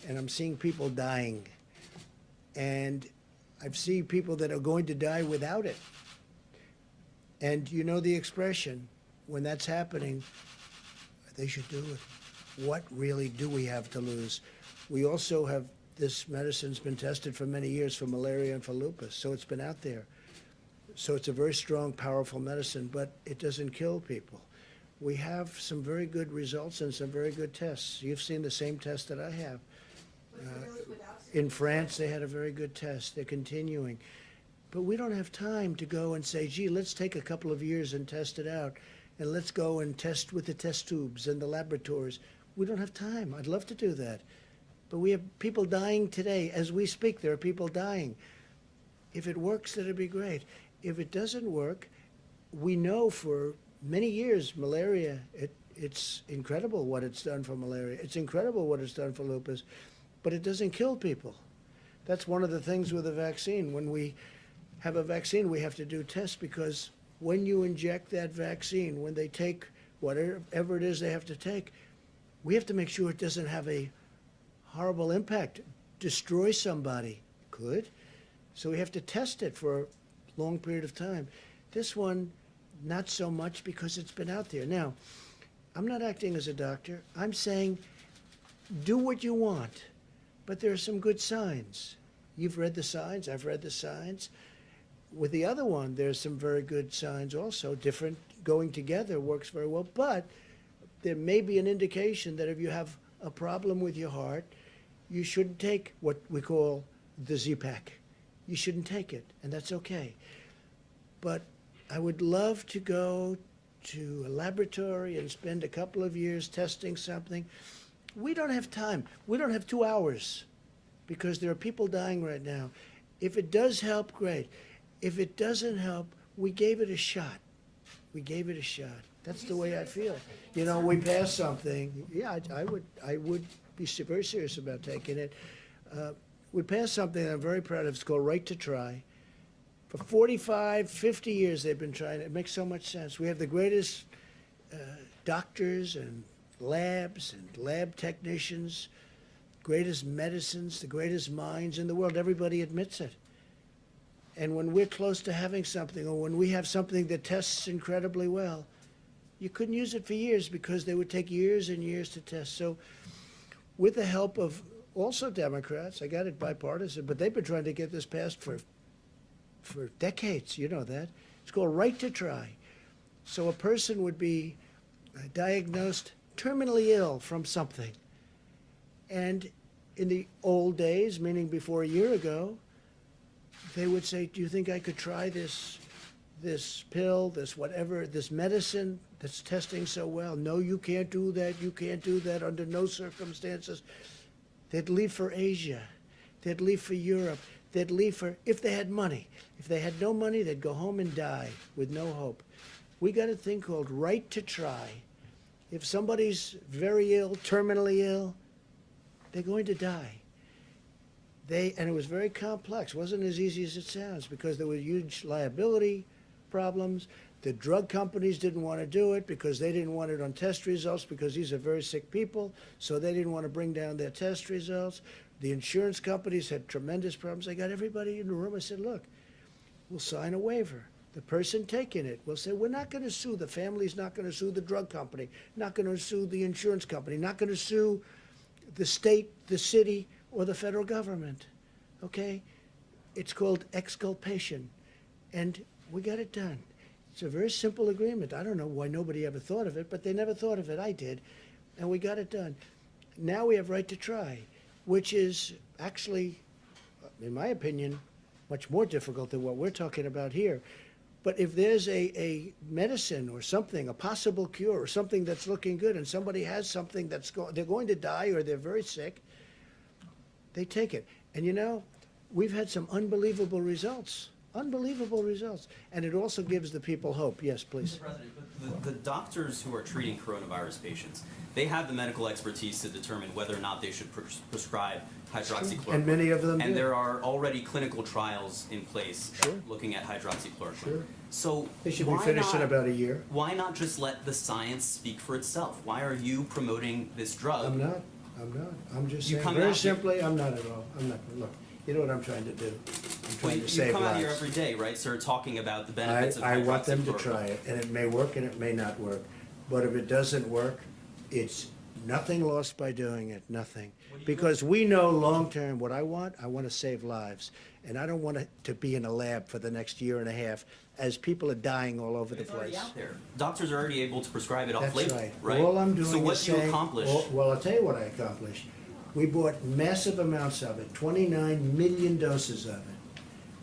and I'm seeing people dying. And I've seen people that are going to die without it. And you know the expression, when that's happening, they should do it. what really do we have to lose? We also have, this medicine's been tested for many years for malaria and for lupus, so it's been out there. So it's a very strong, powerful medicine, but it doesn't kill people. We have some very good results and some very good tests. You've seen the same test that I have. In France, they had a very good test. They're continuing. But we don't have time to go and say, gee, let's take a couple of years and test it out, and let's go and test with the test tubes and the laboratories. We don't have time. I'd love to do that. But we have people dying today. As we speak, there are people dying. If it works, that'd be great. If it doesn't work, we know for many years, malaria, it's incredible what it's done for malaria. It's incredible what it's done for lupus, but it doesn't kill people. That's one of the things with a vaccine. When we have a vaccine, we have to do tests, because when you inject that vaccine, when they take whatever it is they have to take, we have to make sure it doesn't have a horrible impact, destroy somebody. Could. So we have to test it for a long period of time. This one, not so much, because it's been out there. Now, I'm not acting as a doctor. I'm saying do what you want, but there are some good signs. You've read the signs. I've read the signs. With the other one, there's some very good signs also. Different, going together works very well, but there may be an indication that if you have a problem with your heart, you shouldn't take what we call the Z-Pak. You shouldn't take it, and that's okay. But I would love to go to a laboratory and spend a couple of years testing something. We don't have time. We don't have 2 hours, because there are people dying right now. If it does help, great. If it doesn't help, we gave it a shot. We gave it a shot. That's the way I feel. You know, we passed something. Yeah, I would be very serious about taking it. We passed something that I'm very proud of. It's called Right to Try. For 45, 50 years they've been trying. It makes so much sense. We have the greatest doctors and labs and lab technicians, greatest medicines, the greatest minds in the world. Everybody admits it. And when we're close to having something, or when we have something that tests incredibly well, you couldn't use it for years, because they would take years and years to test. So with the help of also Democrats, I got it bipartisan, but they've been trying to get this passed for decades. You know that. It's called Right to Try. So a person would be diagnosed terminally ill from something. And in the old days, meaning before a year ago, they would say, do you think I could try this pill, this whatever, this medicine that's testing so well? No, you can't do that. You can't do that under no circumstances. They'd leave for Asia. They'd leave for Europe. They'd leave for, if they had money. If they had no money, they'd go home and die with no hope. We got a thing called Right to Try. If somebody's very ill, terminally ill, they're going to die. And it was very complex. It wasn't as easy as it sounds, because there were huge liability problems. The drug companies didn't want to do it because they didn't want it on test results, because these are very sick people, so they didn't want to bring down their test results. The insurance companies had tremendous problems. I got everybody in the room. I said, look, we'll sign a waiver. The person taking it will say, we're not going to sue. The family's not going to sue the drug company, not going to sue the insurance company, not going to sue the state, the city, or the federal government, okay? It's called exculpation, and we got it done. It's a very simple agreement. I don't know why nobody ever thought of it, but they never thought of it. I did, and we got it done. Now we have Right to Try, which is actually, in my opinion, much more difficult than what we're talking about here. But if there's a medicine or something, a possible cure or something that's looking good, and somebody has something they're going to die or they're very sick, they take it. And you know, we've had some unbelievable results. Unbelievable results. And it also gives the people hope. Yes, please. Mr. President, but the doctors who are treating coronavirus patients, they have the medical expertise to determine whether or not they should prescribe hydroxychloroquine. And many of them do. And there are already clinical trials in place looking at hydroxychloroquine. Sure. So They should be finished in about a year. Why not just let the science speak for itself? Why are you promoting this drug? I'm not. I'm just You saying, come very out here- simply, I'm not at all. I'm not. Look, you know what I'm trying to do? I'm trying to You save come out here lives. every day, right, sir, talking about the benefits of I want them to hydroxychloroquine. try it, and it may work and it may not work. But if it doesn't work, it's Nothing lost by doing it, nothing. Because we know long-term what I want to save lives. And I don't want it to be in a lab for the next year and a half as people are dying all over the It's already place. out there. Doctors are already able to prescribe it off That's label, right. right? All I'm doing So what is do you saying- accomplish? Well, I'll tell you what I accomplished. We bought massive amounts of it, 29 million doses of it.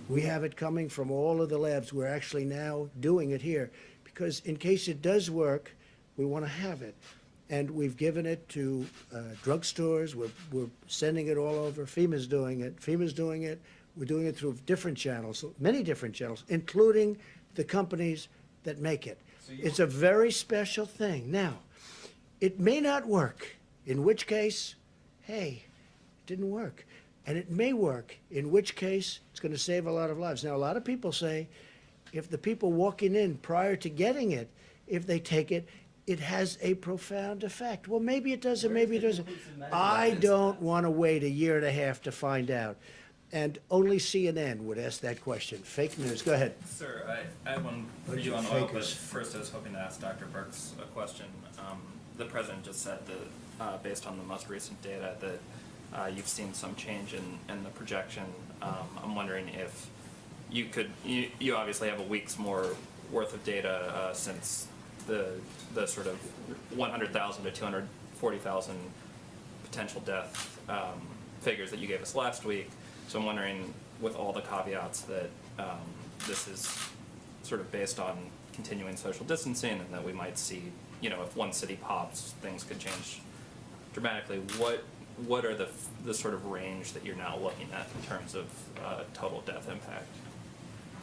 We have it coming from all of the labs. We're actually now doing it here because in case it does work, we want to have it. And we've given it to drugstores. We're sending it all over. FEMA's doing it. FEMA's doing it. We're doing it through different channels, many different channels, including the companies that make it. It's a very special thing. Now, it may not work, in which case, hey, it didn't work. And it may work, in which case it's going to save a lot of lives. Now, a lot of people say if the people walking in prior to getting it, if they take it, it has a profound effect. Well, maybe it does, and maybe it doesn't. I don't want to wait a year and a half to find out. And only CNN would ask that question. Fake news. Go ahead. Sir, I have one for Bunch you of on oil, but fakers. first I was hoping to ask Dr. Burks a question. The president just said that, based on the most recent data, that you've seen some change in the projection. I'm wondering if you could, you obviously have a week's more worth of data since the sort of 100,000 to 240,000 potential death figures that you gave us last week. So I'm wondering, with all the caveats that this is sort of based on continuing social distancing and that we might see, if one city pops, things could change dramatically. What are the sort of range that you're now looking at in terms of total death impact?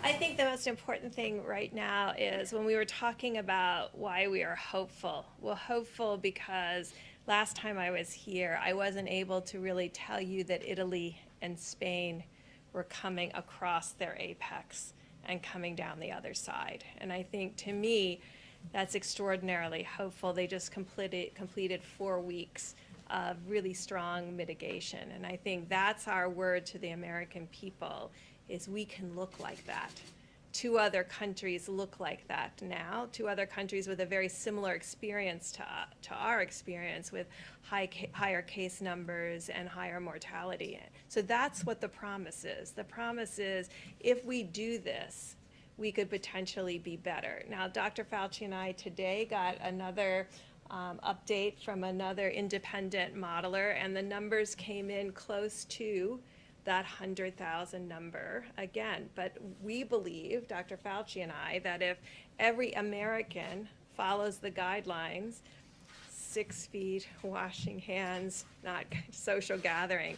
I think the most important thing right now is when we were talking about why we are hopeful. Well, hopeful because last time I was here, I wasn't able to really tell you that Italy and Spain were coming across their apex and coming down the other side. And I think, to me, that's extraordinarily hopeful. They just completed 4 weeks of really strong mitigation. And I think that's our word to the American people, is we can look like that. 2 other countries look like that now. 2 other countries with a very similar experience to our experience, with higher case numbers and higher mortality. So that's what the promise is. The promise is, if we do this, we could potentially be better. Now, Dr. Fauci and I today got another update from another independent modeler, and the numbers came in close to that 100,000 number again. But we believe, Dr. Fauci and I, that if every American follows the guidelines, 6 feet, washing hands, not social gathering,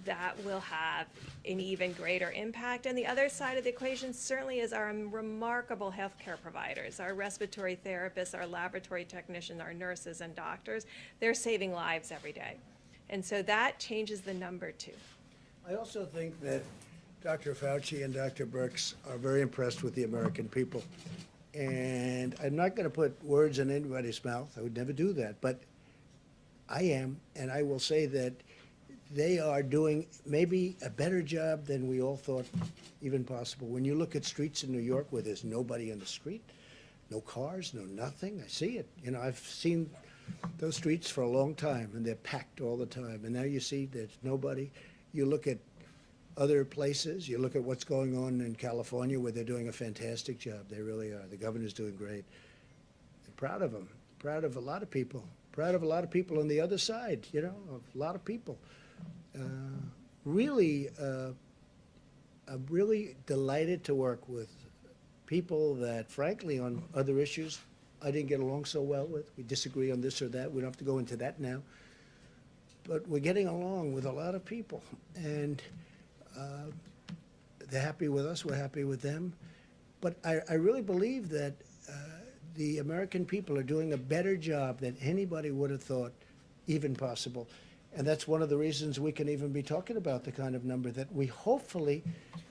that will have an even greater impact. And the other side of the equation certainly is our remarkable healthcare providers, our respiratory therapists, our laboratory technicians, our nurses and doctors. They're saving lives every day. And so that changes the number too. I also think that Dr. Fauci and Dr. Birx are very impressed with the American people. And I'm not going to put words in anybody's mouth. I would never do that. But I am, and I will say that they are doing maybe a better job than we all thought even possible. When you look at streets in New York where there's nobody on the street, no cars, no nothing, I see it. I've seen those streets for a long time, and they're packed all the time. And now you see there's nobody. You look at other places, you look at what's going on in California, where they're doing a fantastic job. They really are. The governor's doing great. I'm proud of them. Proud of a lot of people. Proud of a lot of people on the other side, a lot of people. I'm really delighted to work with people that, frankly, on other issues, I didn't get along so well with. We disagree on this or that. We don't have to go into that now. But we're getting along with a lot of people, and they're happy with us, we're happy with them. But I really believe that the American people are doing a better job than anybody would have thought even possible. And that's one of the reasons we can even be talking about the kind of number that we hopefully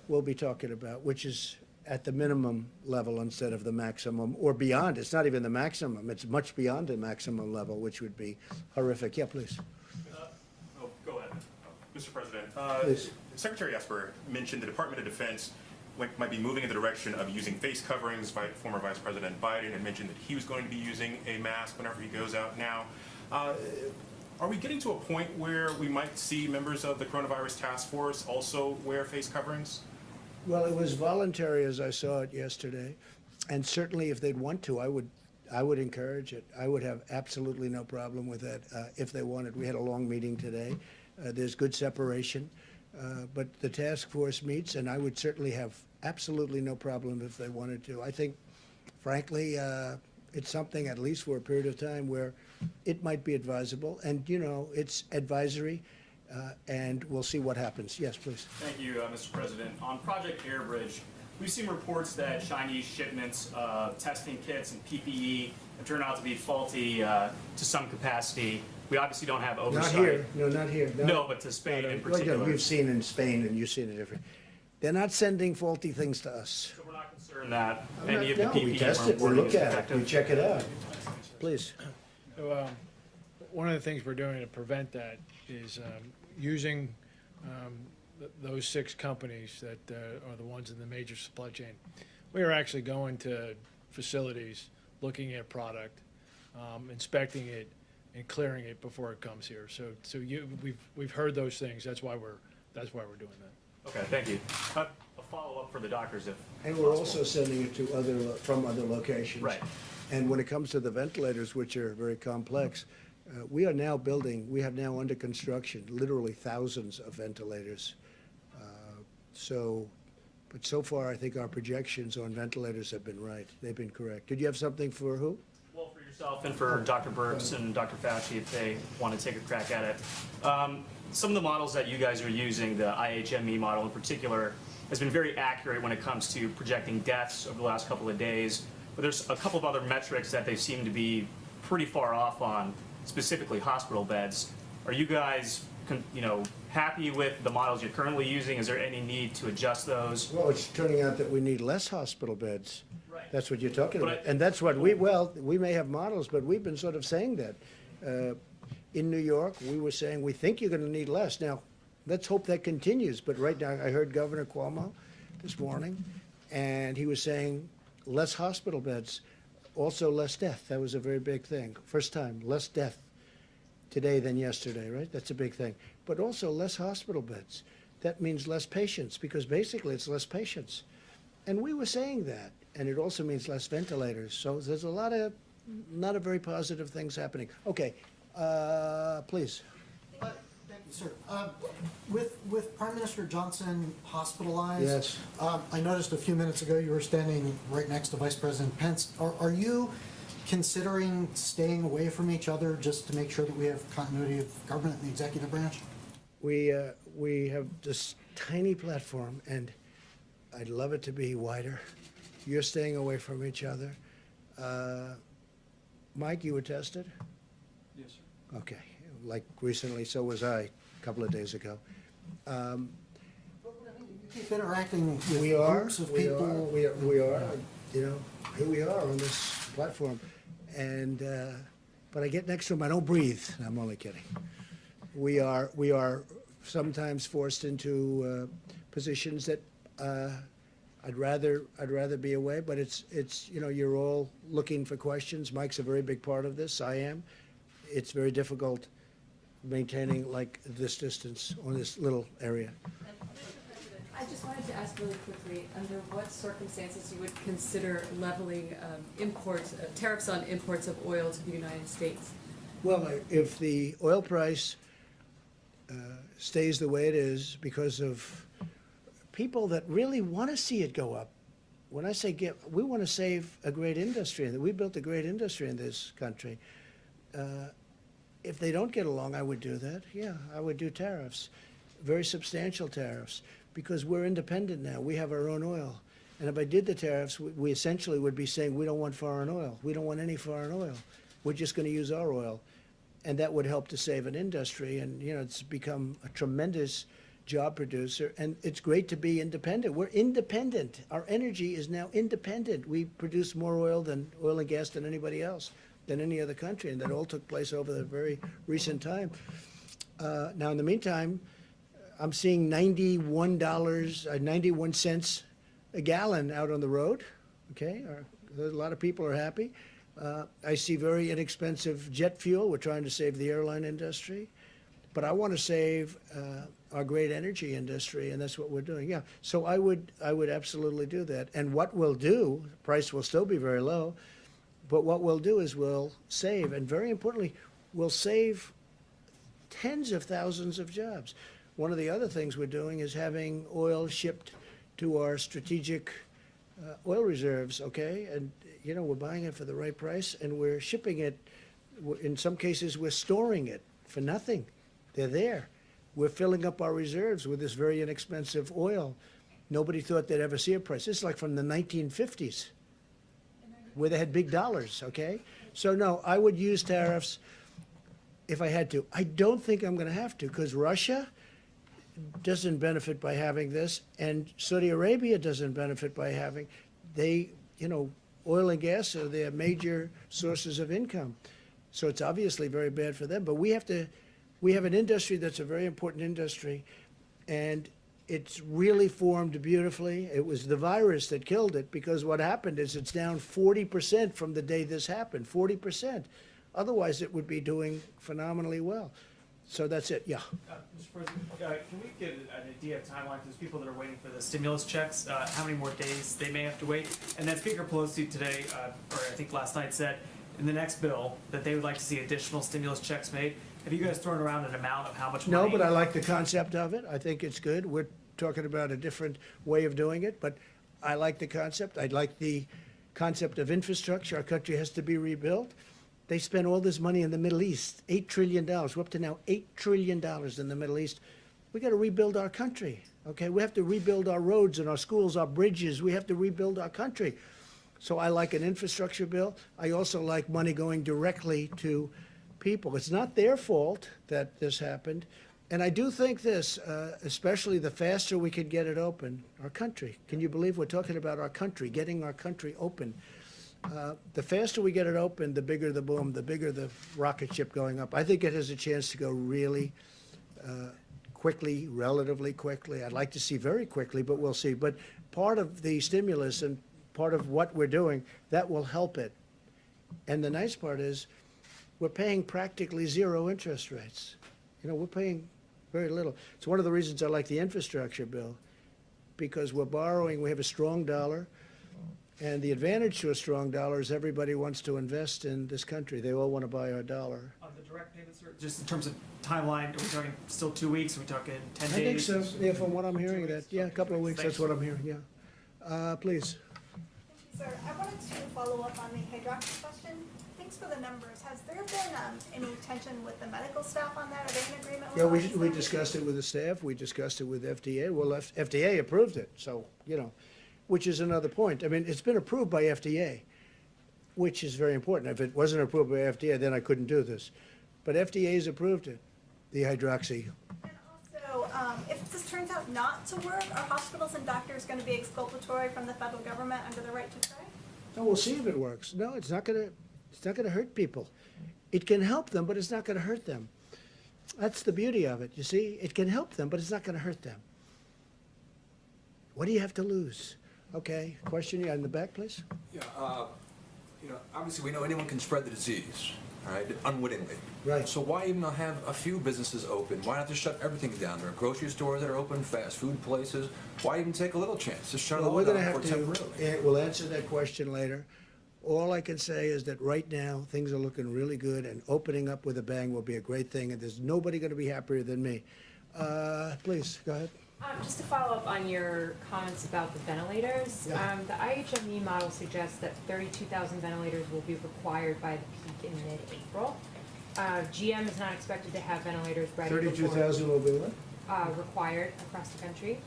will be talking about, which is at the minimum level instead of the maximum, or beyond. It's not even the maximum, it's much beyond the maximum level, which would be horrific. Yeah, please. Go ahead. Mr. President, Please. Secretary Esper mentioned the Department of Defense might be moving in the direction of using face coverings. Former Vice President Biden had mentioned that he was going to be using a mask whenever he goes out now. Are we getting to a point where we might see members of the coronavirus task force also wear face coverings? Well, it was voluntary as I saw it yesterday, and certainly if they'd want to, I would encourage it. I would have absolutely no problem with that if they wanted. We had a long meeting today. There's good separation, but the task force meets, and I would certainly have absolutely no problem if they wanted to. I think, frankly, it's something, at least for a period of time, where it might be advisable, and it's advisory, and we'll see what happens. Yes, please. Thank you, Mr. President. On Project Airbridge, we've seen reports that Chinese shipments of testing kits and PPE have turned out to be faulty to some capacity. We obviously don't have oversight. Not here. No, not here. No, but to Spain in particular. Well, you've seen in Spain, and you've seen it different. They're not sending faulty things to us. So we're not concerned that No, any of the PPE we test we're it, we importing look is at it, effective. we check it out. Please. So, one of the things we're doing to prevent that is using those 6 companies that are the ones in the major supply chain. We are actually going to facilities, looking at product, inspecting it, and clearing it before it comes here. So we've heard those things. That's why we're doing that. Okay, thank you. A follow-up for the doctors if And we're also sending it to from other locations. Right. And when it comes to the ventilators, which are very complex, we have now under construction, literally thousands of ventilators. But so far, I think our projections on ventilators have been right. They've been correct. Did you have something for who? Well, for yourself and for Dr. Birx and Dr. Fauci, if they want to take a crack at it. Some of the models that you guys are using, the IHME model in particular, has been very accurate when it comes to projecting deaths over the last couple of days. But there's a couple of other metrics that they seem to be pretty far off on, specifically hospital beds. Are you guys, happy with the models you're currently using? Is there any need to adjust those? Well, it's turning out that we need less hospital beds. Right. That's what you're talking But about. And that's what we may have models, but we've been sort of saying that. In New York, we were saying, we think you're going to need less. Now, let's hope that continues. But right now, I heard Governor Cuomo this morning, and he was saying less hospital beds, also less death. That was a very big thing. First time, less death today than yesterday, right? That's a big thing. But also less hospital beds. That means less patients, because basically it's less patients. And we were saying that. And it also means less ventilators. So there's a lot of not a very positive things happening. Okay, please. Thank you, sir. With Prime Minister Johnson hospitalized, Yes. I noticed a few minutes ago you were standing right next to Vice President Pence. Are you considering staying away from each other just to make sure that we have continuity of government in the executive branch? We have this tiny platform, and I'd love it to be wider. You're staying away from each other. Mike, you were tested? Yes, sir. Okay, like recently, so was I, a couple of days ago. You keep interacting with We are, groups of we people. are, here we are on this platform. And, but I get next to him, I don't breathe. I'm only kidding. We are sometimes forced into positions that I'd rather be away, but it's you're all looking for questions. Mike's a very big part of this. I am. It's very difficult maintaining like this distance on this little area. I just wanted to ask really quickly, under what circumstances you would consider leveling tariffs on imports of oil to the United States? Well, if the oil price stays the way it is because of people that really want to see it go up. When I say we want to save a great industry, and we built a great industry in this country. If they don't get along, I would do that. Yeah, I would do tariffs, very substantial tariffs, because we're independent now. We have our own oil. And if I did the tariffs, we essentially would be saying we don't want foreign oil. We don't want any foreign oil. We're just going to use our oil. And that would help to save an industry. And, it's become a tremendous job producer. And it's great to be independent. We're independent. Our energy is now independent. We produce more oil and gas than anybody else, than any other country. And that all took place over the very recent time. Now, in the meantime, I'm seeing $91 cents a gallon out on the road. Okay, a lot of people are happy. I see very inexpensive jet fuel. We're trying to save the airline industry. But I want to save our great energy industry, and that's what we're doing. Yeah, so I would absolutely do that. And what we'll do, price will still be very low, but what we'll do is we'll save, and very importantly, we'll save tens of thousands of jobs. One of the other things we're doing is having oil shipped to our strategic oil reserves, okay? And, you know, we're buying it for the right price, and we're shipping it. In some cases, we're storing it for nothing. They're there. We're filling up our reserves with this very inexpensive oil. Nobody thought they'd ever see a price. This is like from the 1950s, where they had big dollars, okay? So no, I would use tariffs if I had to. I don't think I'm going to have to, because Russia doesn't benefit by having this, and Saudi Arabia doesn't benefit by having. They, you know, oil and gas are their major sources of income. So it's obviously very bad for them. But we have an industry that's a very important industry, and it's really formed beautifully. It was the virus that killed it, because what happened is it's down 40% from the day this happened, 40%. Otherwise, it would be doing phenomenally well. So that's it, yeah. Mr. President, can we get an idea of timeline for those people that are waiting for the stimulus checks? How many more days they may have to wait? And then Speaker Pelosi today, or I think last night, said in the next bill that they would like to see additional stimulus checks made. Have you guys thrown around an amount of how much money? No, but I like the concept of it. I think it's good. We're talking about a different way of doing it, but I like the concept. I like the concept of infrastructure. Our country has to be rebuilt. They spend all this money in the Middle East, $8 trillion. We're up to now $8 trillion in the Middle East. We got to rebuild our country, okay? We have to rebuild our roads and our schools, our bridges. We have to rebuild our country. So I like an infrastructure bill. I also like money going directly to people. It's not their fault that this happened. And I do think this, especially the faster we could get it open, our country. Can you believe we're talking about our country, getting our country open? The faster we get it open, the bigger the boom, the bigger the rocket ship going up. I think it has a chance to go really quickly, relatively quickly. I'd like to see very quickly, but we'll see. But part of the stimulus and part of what we're doing, that will help it. And the nice part is we're paying practically zero interest rates. You know, we're paying very little. It's one of the reasons I like the infrastructure bill, because we're borrowing, we have a strong dollar. And the advantage to a strong dollar is everybody wants to invest in this country. They all want to buy our dollar. On the direct payments, sir, just in terms of timeline, are we talking still 2 weeks? Are we talking 10 days? I think so. Yeah, from what I'm hearing, that, yeah, a couple of weeks, that's what I'm hearing, yeah. Please. Sir, I wanted to follow up on the hydroxy question. Thanks for the numbers. Has there been any tension with the medical staff on that? Are they in agreement with Yeah, we discussed it with the staff. We discussed it with FDA. Well, FDA approved it, so, you know, which is another point. I mean, it's been approved by FDA, which is very important. If it wasn't approved by FDA, then I couldn't do this. But FDA's approved it, the hydroxy. And also, if this turns out not to work, are hospitals and doctors going to be exculpatory from the federal government under the right to try? No, we'll see if it works. No, it's not gonna hurt people. It can help them, but it's not gonna hurt them. That's the beauty of it, you see? It can help them, but it's not gonna hurt them. What do you have to lose? Okay, question in the back, please. Yeah, you know, obviously we know anyone can spread the disease, all right, unwittingly. Right. So why even have a few businesses open? Why not just shut everything down? There are grocery stores that are open, fast food places. Why even take a little chance? Just shut it Well, all we're gonna down have for temporarily. we'll answer that question later. All I can say is that right now, things are looking really good, and opening up with a bang will be a great thing, and there's nobody gonna be happier than me. Please, go ahead. Just to follow up on your comments about the ventilators, Yeah. the IHME model suggests that 32,000 ventilators will be required by the peak in mid-April. GM is not expected to have ventilators ready before 32,000 will be what? required across the country.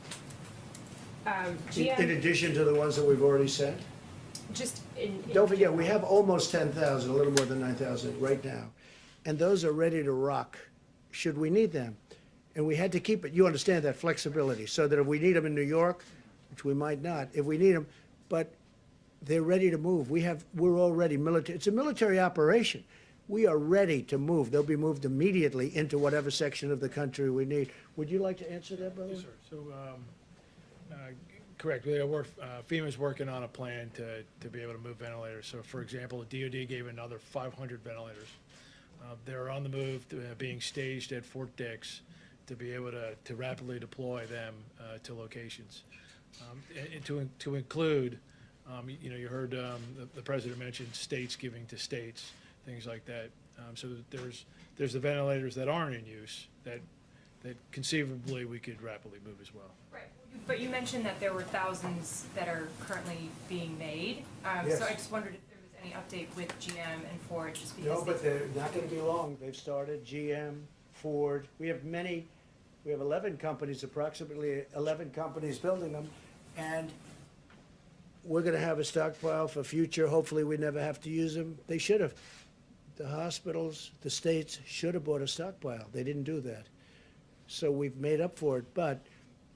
In GM, addition to the ones that we've already sent? just in. Don't forget, we have almost 10,000, a little more than 9,000 right now. And those are ready to rock, should we need them. And we had to keep it, you understand that flexibility, so that if we need them in New York, which we might not, if we need them, but they're ready to move. We're already military, it's a military operation. We are ready to move. They'll be moved immediately into whatever section of the country we need. Would you like to answer that, brother? Yes, sir. So, Correct. FEMA's working on a plan to be able to move ventilators. So for example, the DoD gave another 500 ventilators. They're on the move, being staged at Fort Dix to be able to rapidly deploy them to locations. And to include, you heard the president mention states giving to states, things like that. So there's the ventilators that aren't in use that conceivably we could rapidly move as well. Right, but you mentioned that there were thousands that are currently being made. Yes. So I just wondered if there was any update with GM and Ford, just because No, but they're not gonna be long. They've started, GM, Ford. We have 11 companies, approximately 11 companies building them. And we're gonna have a stockpile for future. Hopefully, we never have to use them. They should have. The hospitals, the states should have bought a stockpile. They didn't do that. So we've made up for it. But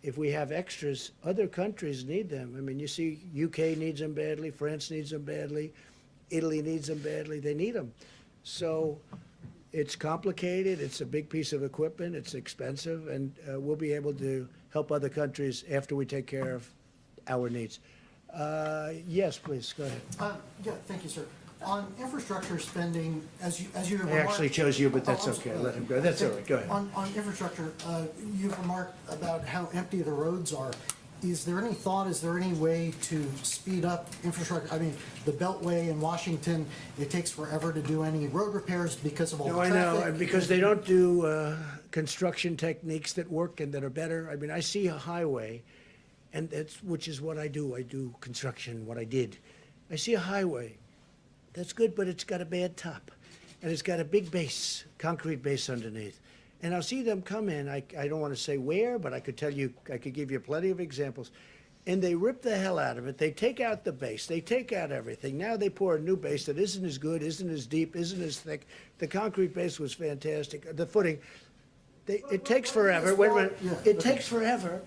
if we have extras, other countries need them. I mean, you see, UK needs them badly, France needs them badly, Italy needs them badly. They need them. So it's complicated. It's a big piece of equipment. It's expensive, and we'll be able to help other countries after we take care of our needs. Yes, please, go ahead. Yeah, thank you, sir. On infrastructure spending, as you have I remarked. actually chose you, but that's Oh, okay. Let him go. That's all right. Go ahead. On infrastructure, you've remarked about how empty the roads are. Is there any thought, is there any way to speed up infrastructure? I mean, the Beltway in Washington, it takes forever to do any road repairs because of all the No, I traffic. know, and because they don't do construction techniques that work and that are better. I mean, I see a highway, and which is what I do. I do construction, what I did. I see a highway. That's good, but it's got a bad top, and it's got a big base, concrete base underneath. And I'll see them come in, I don't want to say where, but I could tell you, I could give you plenty of examples. And they rip the hell out of it. They take out the base, they take out everything. Now they pour a new base that isn't as good, isn't as deep, isn't as thick. The concrete base was fantastic. The footing, it takes forever. Wait a minute, it takes forever.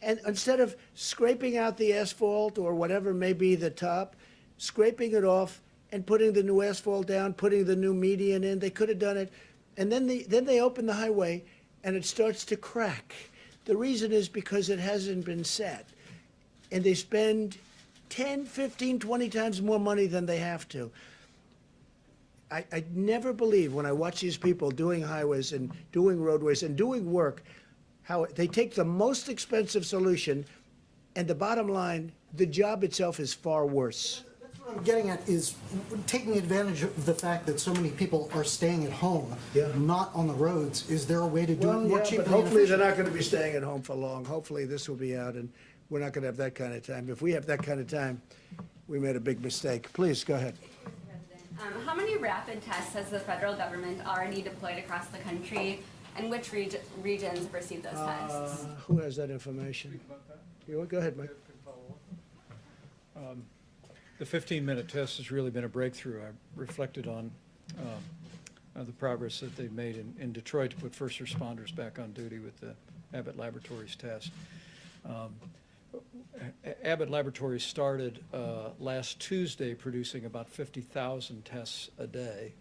And instead of scraping out the asphalt or whatever may be the top, scraping it off and putting the new asphalt down, putting the new median in, they could have done it. And then they open the highway and it starts to crack. The reason is because it hasn't been set. And they spend 10, 15, 20 times more money than they have to. I never believe when I watch these people doing highways and doing roadways and doing work, how they take the most expensive solution, and the bottom line, the job itself is far worse. What I'm getting at is taking advantage of the fact that so many people are staying at home, not on the roads. Is there a way to do it more cheaply? But hopefully they're not going to be staying at home for long. Hopefully this will be out, and we're not going to have that kind of time. If we have that kind of time, we made a big mistake. Please, go ahead. How many rapid tests has the federal government already deployed across the country, and which regions have received those tests? Who has that information? You want, go ahead, Mike. The 15-minute test has really been a breakthrough. I reflected on the progress that they've made in Detroit to put first responders back on duty with the Abbott Laboratories test. Abbott Laboratories started last Tuesday producing about 50,000 tests a day.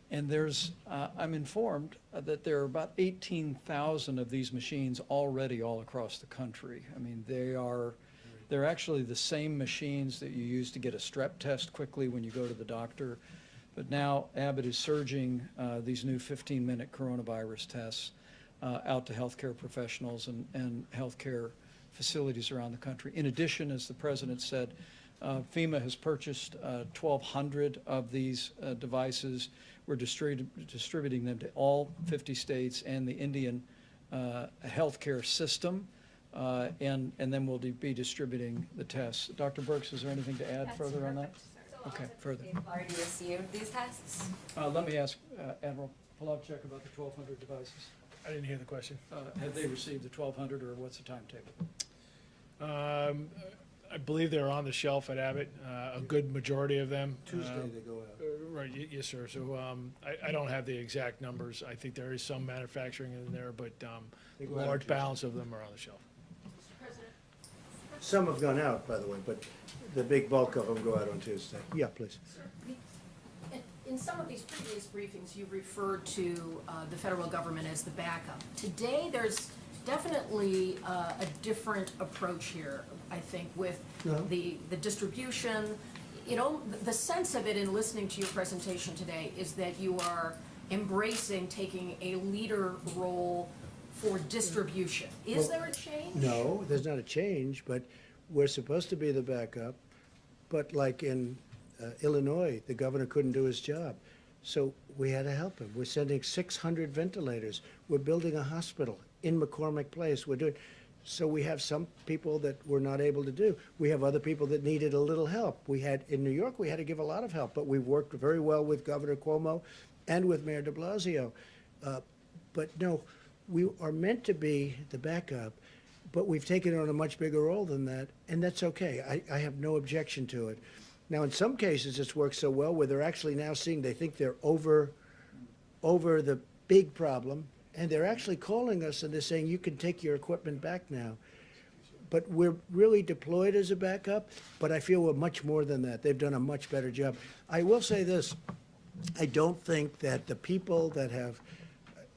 And I'm informed that there are about 18,000 of these machines already all across the country. I mean, they're actually the same machines that you use to get a strep test quickly when you go to the doctor. But now Abbott is surging these new 15-minute coronavirus tests out to healthcare professionals and healthcare facilities around the country. In addition, as the president said, FEMA has purchased 1,200 of these devices. We're distributing them to all 50 states and the Indian healthcare system. And then we'll be distributing the tests. Dr. Birx, is there anything to add further on that? Okay, further. They've already received these tests? Let me ask Admiral Polovchek about the 1,200 devices. I didn't hear the question. Have they received the 1,200, or what's the timetable? I believe they're on the shelf at Abbott, a good majority of them. Tuesday they go out. Right, yes, sir. So I don't have the exact numbers. I think there is some manufacturing in there, but They a go out large Tuesday. balance of them are on the shelf. Some have gone out, by the way, but the big bulk of them go out on Tuesday. Yeah, please. In some of these previous briefings, you referred to the federal government as the backup. Today, there's definitely a different approach here. I think, with No. the distribution. You know, the sense of it in listening to your presentation today is that you are embracing taking a leader role for distribution. Is Well, there a change? No, there's not a change, but we're supposed to be the backup. But like in Illinois, the governor couldn't do his job. So we had to help him. We're sending 600 ventilators. We're building a hospital in McCormick Place. We're doing, so we have some people that we're not able to do. We have other people that needed a little help. We had, in New York, we had to give a lot of help, but we've worked very well with Governor Cuomo and with Mayor de Blasio. But no, we are meant to be the backup, but we've taken on a much bigger role than that, and that's okay. I have no objection to it. Now, in some cases, it's worked so well where they're actually now seeing, they think they're over the big problem, and they're actually calling us and they're saying, you can take your equipment back now. But we're really deployed as a backup, but I feel we're much more than that. They've done a much better job. I will say this, I don't think that the people that have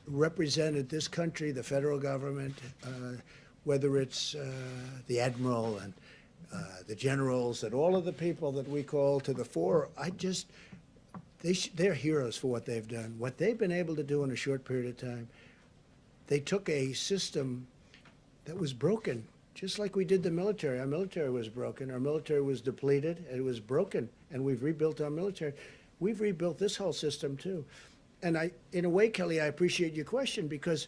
represented this country, the federal government, whether it's the admiral and the generals and all of the people that we call to the fore, they're heroes for what they've done. What they've been able to do in a short period of time, they took a system that was broken, just like we did the military. Our military was broken. Our military was depleted. It was broken, and we've rebuilt our military. We've rebuilt this whole system, too. And in a way, Kelly, I appreciate your question because,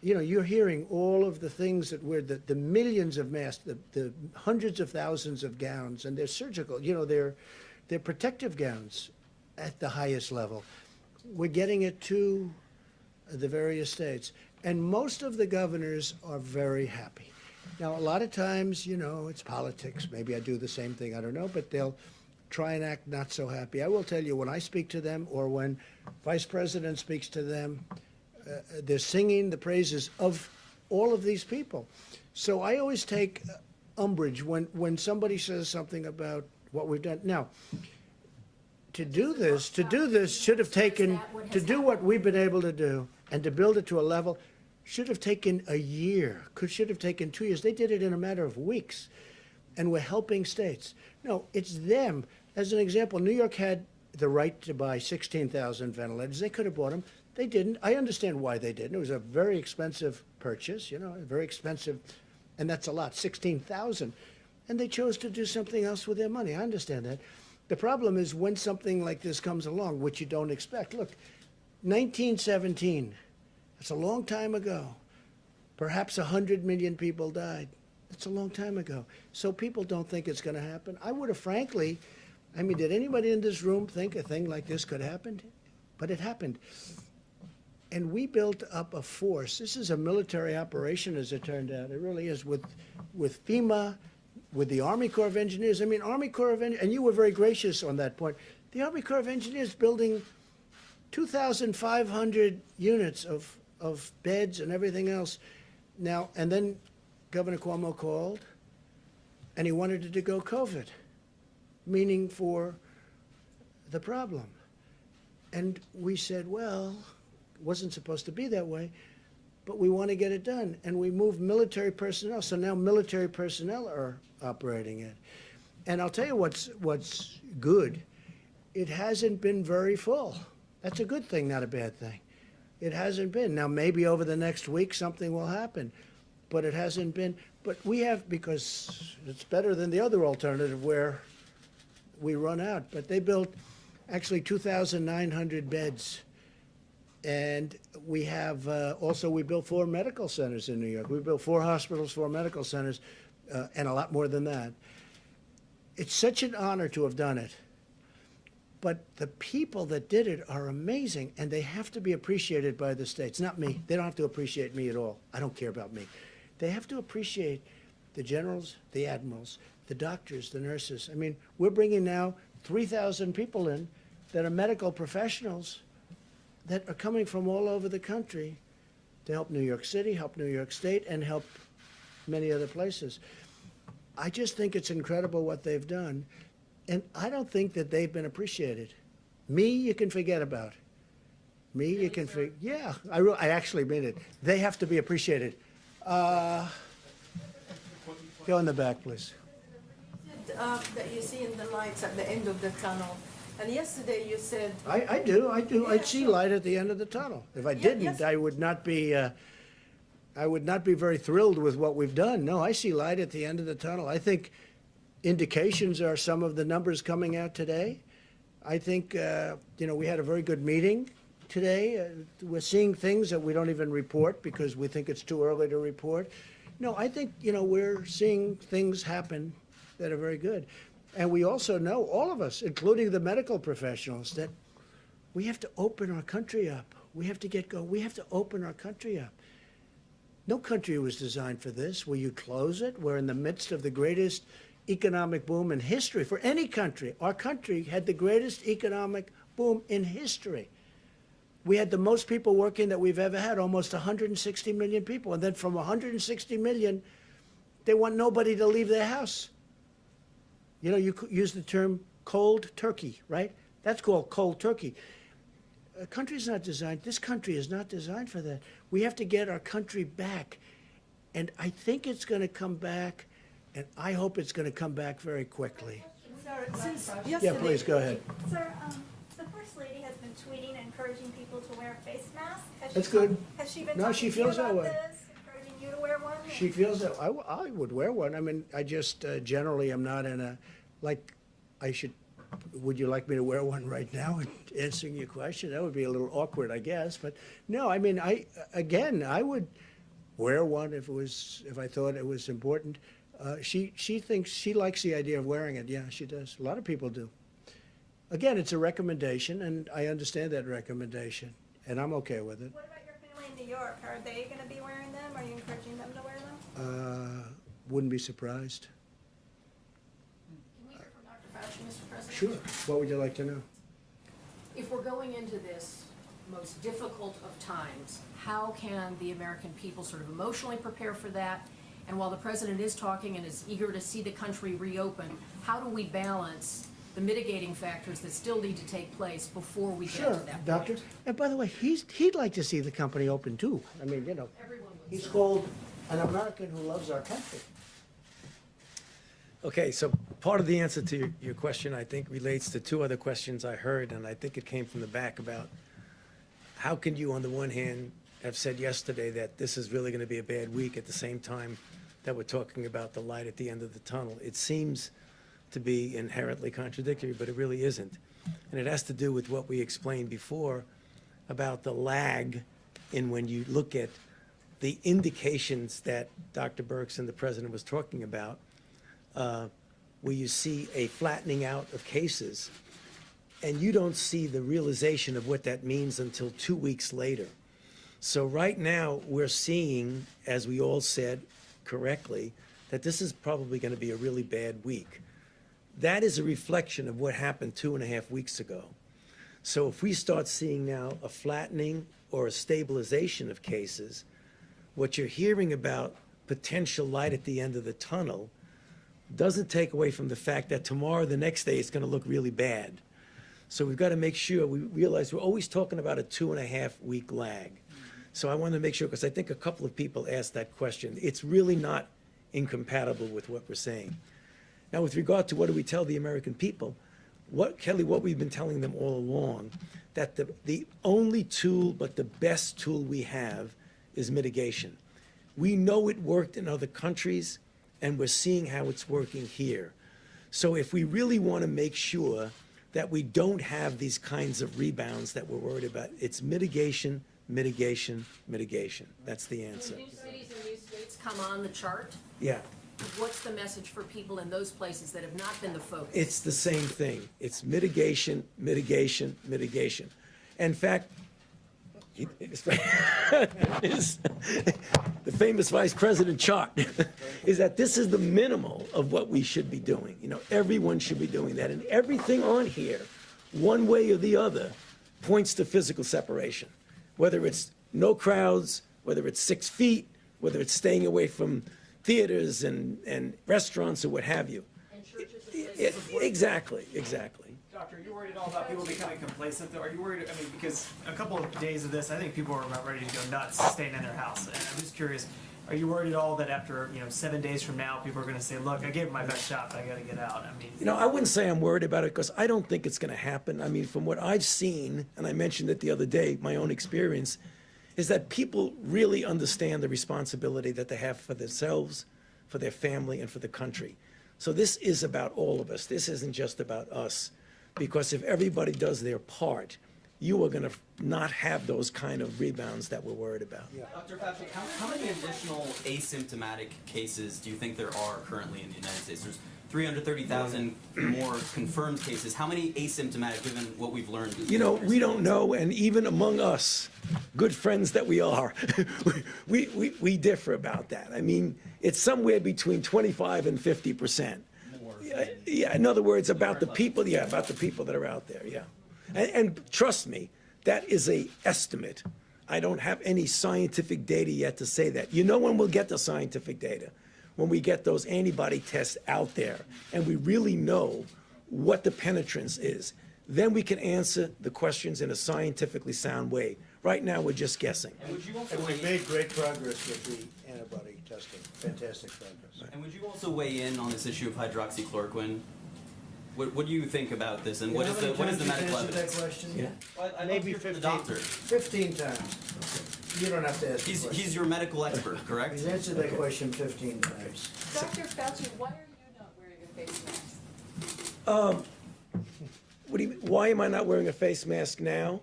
you know, you're hearing all of the things that we're, the millions of masks, the hundreds of thousands of gowns, and they're surgical, you know, they're protective gowns at the highest level. We're getting it to the various states. And most of the governors are very happy. Now, a lot of times, you know, it's politics. Maybe I do the same thing, I don't know, but they'll try and act not so happy. I will tell you, when I speak to them or when Vice President speaks to them, they're singing the praises of all of these people. So I always take umbrage when somebody says something about what we've done. Now, to do this should have taken, to do what we've been able to do and to build it to a level, should have taken a year, should have taken 2 years. They did it in a matter of weeks. And we're helping states. No, it's them. As an example, New York had the right to buy 16,000 ventilators. They could have bought them. They didn't. I understand why they didn't. It was a very expensive purchase, you know, very expensive, and that's a lot, 16,000. And they chose to do something else with their money. I understand that. The problem is when something like this comes along, which you don't expect. Look, 1917, that's a long time ago. Perhaps 100 million people died. That's a long time ago. So people don't think it's going to happen. I would have frankly, I mean, did anybody in this room think a thing like this could happen? But it happened. And we built up a force. This is a military operation, as it turned out. It really is, with FEMA, with the Army Corps of Engineers. I mean, Army Corps of Engineers, and you were very gracious on that point. The Army Corps of Engineers building 2,500 units of beds and everything else. Now, and then Governor Cuomo called, and he wanted it to go COVID, meaning for the problem. And we said, well, it wasn't supposed to be that way, but we want to get it done. And we moved military personnel, so now military personnel are operating it. And I'll tell you what's good. It hasn't been very full. That's a good thing, not a bad thing. It hasn't been. Now, maybe over the next week something will happen, but it hasn't been. But we have, because it's better than the other alternative where we run out. But they built actually 2,900 beds. And we have, also we built 4 medical centers in New York. We built 4 hospitals, 4 medical centers, and a lot more than that. It's such an honor to have done it. But the people that did it are amazing, and they have to be appreciated by the states. Not me. They don't have to appreciate me at all. I don't care about me. They have to appreciate the generals, the admirals, the doctors, the nurses. I mean, we're bringing now 3,000 people in that are medical professionals that are coming from all over the country to help New York City, help New York State, and help many other places. I just think it's incredible what they've done. And I don't think that they've been appreciated. Me, you can forget about. Me, you can forget. Yeah, I actually mean it. They have to be appreciated. Go in the back, please. That you see in the lights at the end of the tunnel. And yesterday you said. I do. I see light at the end of the tunnel. If I didn't, yes. I would not be very thrilled with what we've done. No, I see light at the end of the tunnel. I think indications are some of the numbers coming out today. I think, we had a very good meeting today. We're seeing things that we don't even report because we think it's too early to report. No, I think, we're seeing things happen that are very good. And we also know, all of us, including the medical professionals, that we have to open our country up. We have to get going. We have to open our country up. No country was designed for this. Will you close it? We're in the midst of the greatest economic boom in history for any country. Our country had the greatest economic boom in history. We had the most people working that we've ever had, almost 160 million people. And then from 160 million, they want nobody to leave their house. You could use the term cold turkey, right? That's called cold turkey. A country's not designed, this country is not designed for that. We have to get our country back. And I think it's going to come back, and I hope it's going to come back very quickly. Sir, since Yeah, please, go ahead. Sir, the First Lady has been tweeting, encouraging people to wear face masks. That's good. Has she been No, talking she to you feels that about way. this, encouraging you to wear one? She feels that I would wear one. I mean, I just generally am not in a, would you like me to wear one right now and answering your question? That would be a little awkward, I guess. But no, I mean, I would wear one if I thought it was important. She thinks, she likes the idea of wearing it. Yeah, she does. A lot of people do. Again, it's a recommendation, and I understand that recommendation, and I'm okay with it. What about your family in New York? Are they going to be wearing them? Are you encouraging them to wear them? Wouldn't be surprised. Can we hear from Dr. Fauci, Mr. President? Sure. What would you like to know? If we're going into this most difficult of times, how can the American people sort of emotionally prepare for that? And while the president is talking and is eager to see the country reopen, how do we balance the mitigating factors that still need to take place before we get to Sure, that point? Doctor. And by the way, he'd like to see the company open too. I mean, Everyone would he's say. called an American who loves our country. Okay, so part of the answer to your question, I think, relates to two other questions I heard, and I think it came from the back about how can you, on the one hand, have said yesterday that this is really going to be a bad week at the same time that we're talking about the light at the end of the tunnel. It seems to be inherently contradictory, but it really isn't. And it has to do with what we explained before about the lag in when you look at the indications that Dr. Birx and the president was talking about, where you see a flattening out of cases, and you don't see the realization of what that means until 2 weeks later. So right now, we're seeing, as we all said correctly, that this is probably going to be a really bad week. That is a reflection of what happened 2.5 weeks ago. So if we start seeing now a flattening or a stabilization of cases, what you're hearing about potential light at the end of the tunnel doesn't take away from the fact that tomorrow, the next day, it's going to look really bad. So we've got to make sure we realize we're always talking about a 2.5 week lag. So I want to make sure, because I think a couple of people asked that question. It's really not incompatible with what we're saying. Now, with regard to what do we tell the American people, Kelly, what we've been telling them all along, that the only tool, but the best tool we have is mitigation. We know it worked in other countries, and we're seeing how it's working here. So if we really want to make sure that we don't have these kinds of rebounds that we're worried about, it's mitigation, mitigation, mitigation. That's the answer. When new cities and new states come on the chart, Yeah. what's the message for people in those places that have not been the focus? It's the same thing. It's mitigation, mitigation, mitigation. In fact, the famous vice president chart is that this is the minimal of what we should be doing. Everyone should be doing that. And everything on here, one way or the other, points to physical separation. Whether it's no crowds, whether it's 6 feet, whether it's staying away from theaters and restaurants or what have you. And churches and places of work. Exactly. Doctor, are you worried at all about people becoming complacent, though? Are you worried, because a couple of days of this, I think people are about ready to go nuts staying in their house. And I'm just curious, Are you worried at all that after, 7 days from now, people are gonna say, look, I gave it my best shot, but I gotta get out? I mean, You know, I wouldn't say I'm worried about it because I don't think it's going to happen. I mean, from what I've seen, and I mentioned it the other day, my own experience, is that people really understand the responsibility that they have for themselves, for their family, and for the country. So this is about all of us. This isn't just about us. Because if everybody does their part, you are going to not have those kind of rebounds that we're worried about. Dr. Fauci, how many additional asymptomatic cases do you think there are currently in the United States? There's 330,000 more confirmed cases. How many asymptomatic, given what we've learned? You know, we don't know, and even among us, good friends that we are, we differ about that. I mean, it's somewhere between 25 and 50%. Yeah, in other words, about the people that are out there, yeah. And trust me, that is a estimate. I don't have any scientific data yet to say that. You know when we'll get the scientific data? When we get those antibody tests out there and we really know what the penetrance is. Then we can answer the questions in a scientifically sound way. Right now, we're just guessing. And would you also And we've made great progress with the antibody testing, fantastic progress. And would you also weigh in on this issue of hydroxychloroquine? What do you think about this, and what is the medical evidence? That question? Yeah. Maybe From the 15, doctor. 15 times. You don't have to ask the question. He's your medical expert, correct? He's answered that question 15 times. Dr. Fauci, why are you not wearing a face mask? Why am I not wearing a face mask now?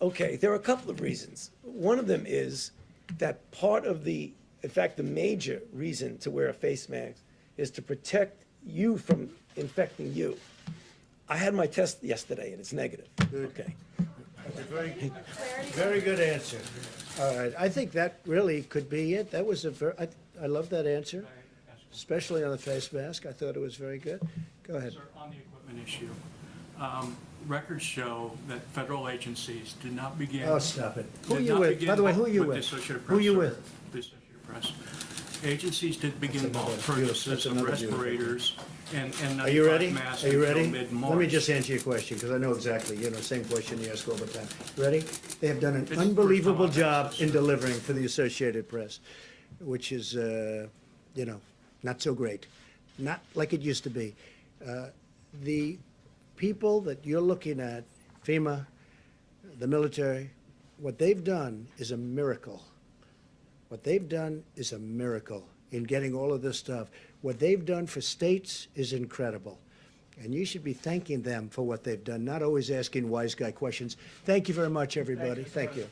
Okay, there are a couple of reasons. One of them is that part of in fact, the major reason to wear a face mask is to protect you from infecting you. I had my test yesterday and it's negative. Okay. That's a very good answer. All right, I think that really could be it. That was I love that answer, especially on the face mask. I thought it was very good. Go ahead. Sir, on the equipment issue, records show that federal agencies did not begin. Oh, stop it. Who are did you not with? begin By the way, who are you the with? Associated Who are Press, you sir. with? The Associated Press. Agencies didn't begin That's another purchases beautiful- of that's another respirators and Are you 95 ready? masks Are you until ready? mid-March. Let me just answer your question, because I know exactly, same question you ask all the time. Ready? They have done an This is the first unbelievable time I've job asked in this. delivering for the Associated Press, which is, not so great. Not like it used to be. The people that you're looking at, FEMA, the military, what they've done is a miracle. What they've done is a miracle in getting all of this stuff. What they've done for states is incredible. And you should be thanking them for what they've done, not always asking wise guy questions. Thank you very much, everybody. Thank you.